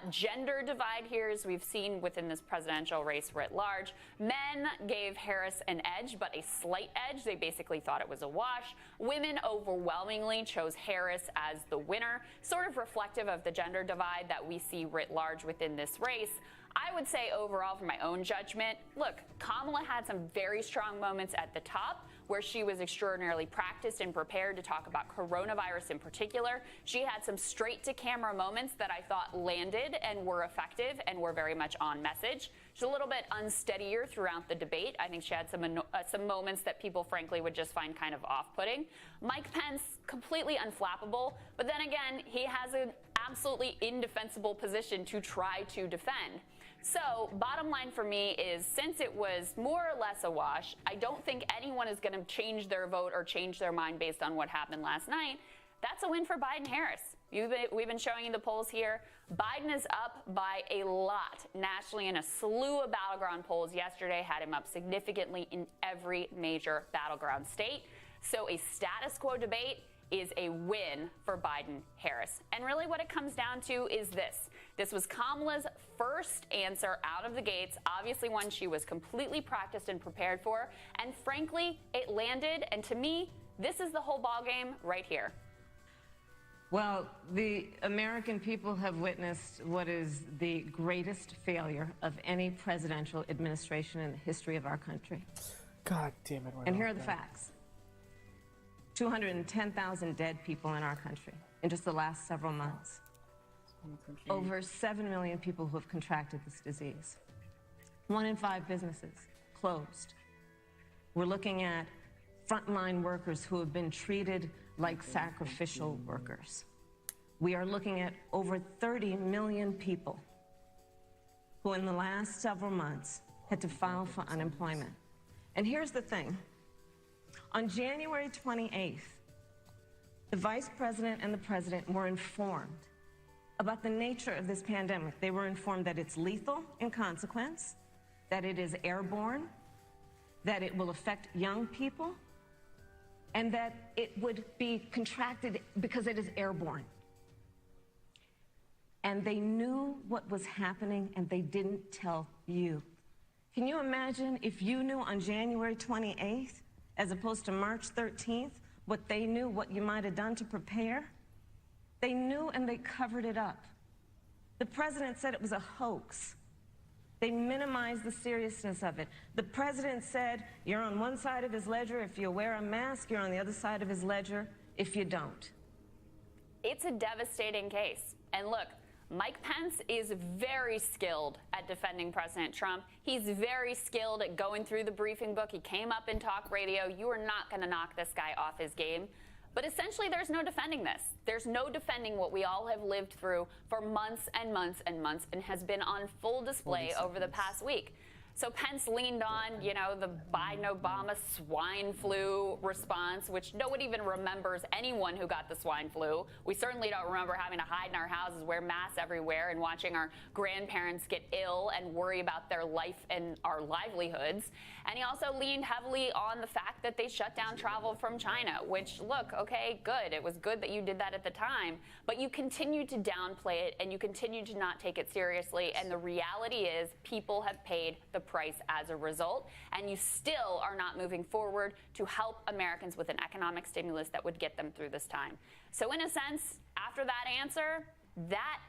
gender divide here, as we've seen within this presidential race writ large. Men gave Harris an edge, but a slight edge. They basically thought it was a wash. Women overwhelmingly chose Harris as the winner, sort of reflective of the gender divide that we see writ large within this race. I would say overall, from my own judgment, look, Kamala had some very strong moments at the top where she was extraordinarily practiced and prepared to talk about coronavirus in particular. She had some straight-to-camera moments that I thought landed and were effective and were very much on message. She's a little bit unsteadier throughout the debate. I think she had some moments that people, frankly, would just find kind of off-putting. Mike Pence, completely unflappable, but then again, he has an absolutely indefensible position to try to defend. So bottom line for me is, since it was more or less a wash, I don't think anyone is going to change their vote or change their mind based on what happened last night. That's a win for Biden-Harris. We've been showing you the polls here. Biden is up by a lot nationally in a slew of battleground polls yesterday, had him up significantly in every major battleground state. So a status quo debate is a win for Biden-Harris. And really what it comes down to is this. This was Kamala's first answer out of the gates, obviously one she was completely practiced and prepared for. And frankly, it landed. And to me, this is the whole ballgame right here. Well, the American people have witnessed what is the greatest failure of any presidential administration in the history of our country. God damn it. And here are the facts. 210,000 dead people in our country in just the last several months. Over 7 million people who have contracted this disease. 1 in 5 businesses closed. We're looking at frontline workers who have been treated like sacrificial workers. We are looking at over 30 million people who in the last several months had to file for unemployment. And here's the thing. On January 28th, the Vice President and the President were informed about the nature of this pandemic. They were informed that it's lethal in consequence, that it is airborne, that it will affect young people, and that it would be contracted because it is airborne. And they knew what was happening, and they didn't tell you. Can you imagine if you knew on January 28th, as opposed to March 13th, what they knew, what you might have done to prepare? They knew and they covered it up. The president said it was a hoax. They minimized the seriousness of it. The president said, you're on one side of his ledger if you wear a mask, you're on the other side of his ledger if you don't. It's a devastating case. And look, Mike Pence is very skilled at defending President Trump. He's very skilled at going through the briefing book. He came up in talk radio. You are not going to knock this guy off his game. But essentially, there's no defending this. There's no defending what we all have lived through for months and months and months and has been on full display over the past week. So Pence leaned on, you know, the Biden-Obama swine flu response, which no one even remembers anyone who got the swine flu. We certainly don't remember having to hide in our houses, wear masks everywhere, and watching our grandparents get ill and worry about their life and our livelihoods. And he also leaned heavily on the fact that they shut down travel from China, which, look, okay, good. It was good that you did that at the time, but you continue to downplay it and you continue to not take it seriously. And the reality is people have paid the price as a result, and you still are not moving forward to help Americans with an economic stimulus that would get them through this time. So in a sense, after that answer, that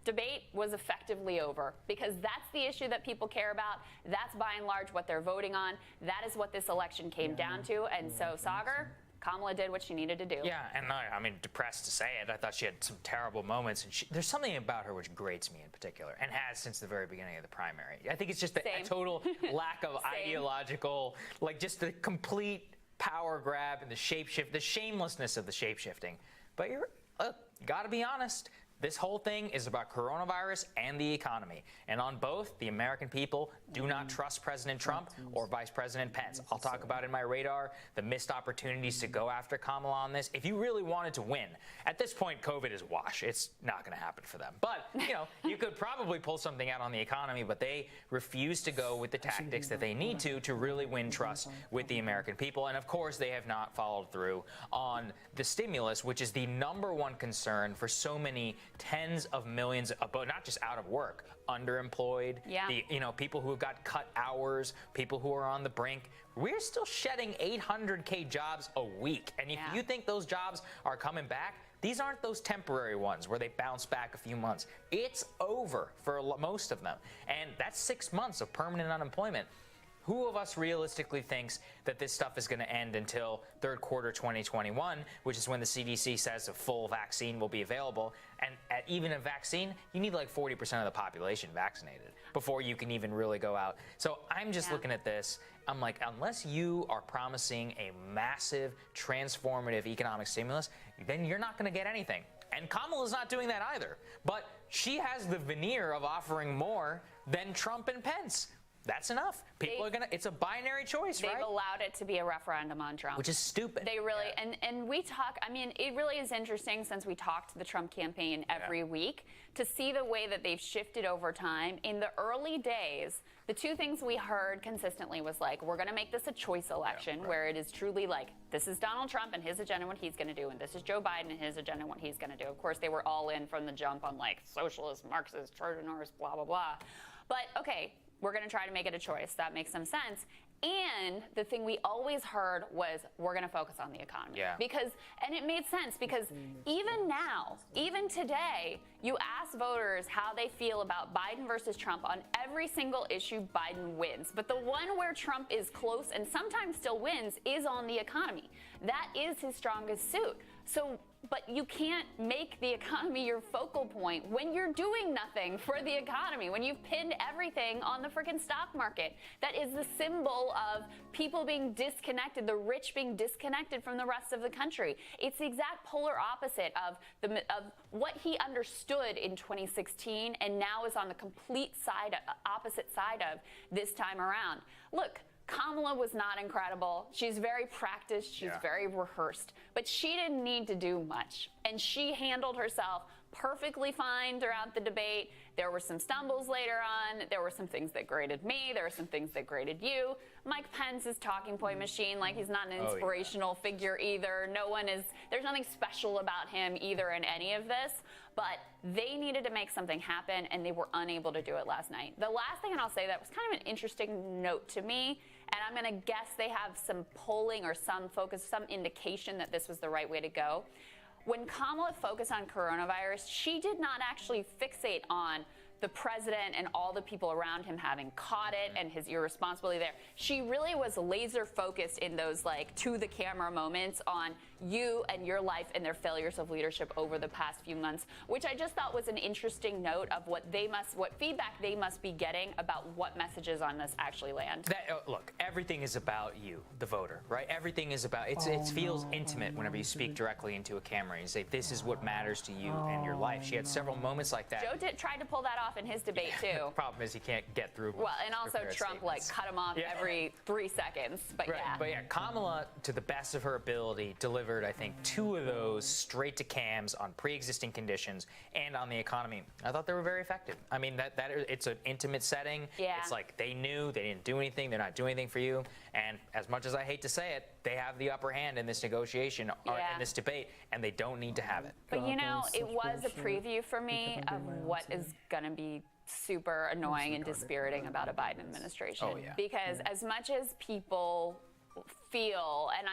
debate was effectively over, because that's the issue that people care about. That's by and large what they're voting on. That is what this election came down to. And so, Sagar, Kamala did what she needed to do. Yeah, and I mean, depressed to say it. I thought she had some terrible moments, and there's something about her which grates me in particular, and has since the very beginning of the primary. I think it's just a total lack of ideological, like just the complete power grab and the shapeshift, the shamelessness of the shapeshifting. But you got to be honest. This whole thing is about coronavirus and the economy. And on both, the American people do not trust President Trump or Vice President Pence. I'll talk about in my radar the missed opportunities to go after Kamala on this. If you really wanted to win, at this point, COVID is wash. It's not going to happen for them. But, you know, you could probably pull something out on the economy, but they refuse to go with the tactics that they need to really win trust with the American people. And, of course, they have not followed through on the stimulus, which is the #1 concern for so many tens of millions, but not just out of work, underemployed, people who have got cut hours, people who are on the brink. We're still shedding 800K jobs a week. And if you think those jobs are coming back, these aren't those temporary ones where they bounce back a few months. It's over for most of them. And that's 6 months of permanent unemployment. Who of us realistically thinks that this stuff is going to end until third quarter 2021, which is when the CDC says a full vaccine will be available? And even a vaccine, you need like 40% of the population vaccinated before you can even really go out. So I'm just looking at this. I'm like, unless you are promising a massive, transformative economic stimulus, then you're not going to get anything. And Kamala's not doing that either. But she has the veneer of offering more than Trump and Pence. That's enough. People are it's a binary choice, right? They've allowed it to be a referendum on Trump. Which is stupid. They really, and we talk, I mean, it really is interesting since we talk to the Trump campaign every week to see the way that they've shifted over time. In the early days, the two things we heard consistently was like, we're going to make this a choice election where it is truly like, this is Donald Trump and his agenda, what he's going to do, and this is Joe Biden and his agenda, what he's going to do. Of course, they were all in from the jump on like socialist, Marxist, Trojanors, blah, blah, blah. But okay, we're going to try to make it a choice. That makes some sense. And the thing we always heard was, we're going to focus on the economy. Because, and it made sense because even now, even today, you ask voters how they feel about Biden versus Trump on every single issue, Biden wins. But the one where Trump is close and sometimes still wins is on the economy. That is his strongest suit. So But you can't make the economy your focal point when you're doing nothing for the economy, when you've pinned everything on the freaking stock market. That is the symbol of people being disconnected, the rich being disconnected from the rest of the country. It's the exact polar opposite of what he understood in 2016 and now is on the complete opposite side of this time around. Look, Kamala was not incredible. She's very practiced. She's very rehearsed. But she didn't need to do much. And she handled herself perfectly fine throughout the debate. There were some stumbles later on. There were some things that grated me. There were some things that grated you. Mike Pence is talking point machine. Like, he's not an inspirational figure either. There's nothing special about him either in any of this. But they needed to make something happen, and they were unable to do it last night. The last thing, and I'll say that was kind of an interesting note to me, and I'm going to guess they have some polling or some focus, some indication that this was the right way to go. When Kamala focused on coronavirus, she did not actually fixate on the president and all the people around him having caught it and his irresponsibility there. She really was laser focused in those like to the camera moments on you and your life and their failures of leadership over the past few months, which I just thought was an interesting note of what feedback they must be getting about what messages on this actually land. Look, everything is about you, the voter, right? Everything is about, it feels intimate whenever you speak directly into a camera and you say, this is what matters to you and your life. She had several moments like that. Joe tried to pull that off in his debate too. Problem is he can't get through. Well, and also Trump cut him off every 3 seconds. But Kamala, to the best of her ability, delivered, I think, 2 of those straight to cams on pre-existing conditions and on the economy. I thought they were very effective. I mean, it's an intimate setting. Yeah. It's like they knew they didn't do anything. They're not doing anything for you. And as much as I hate to say it, they have the upper hand in this negotiation, in this debate, and they don't need to have it. But it was a preview for me of what is going to be super annoying and dispiriting about a Biden administration. Because as much as people feel, and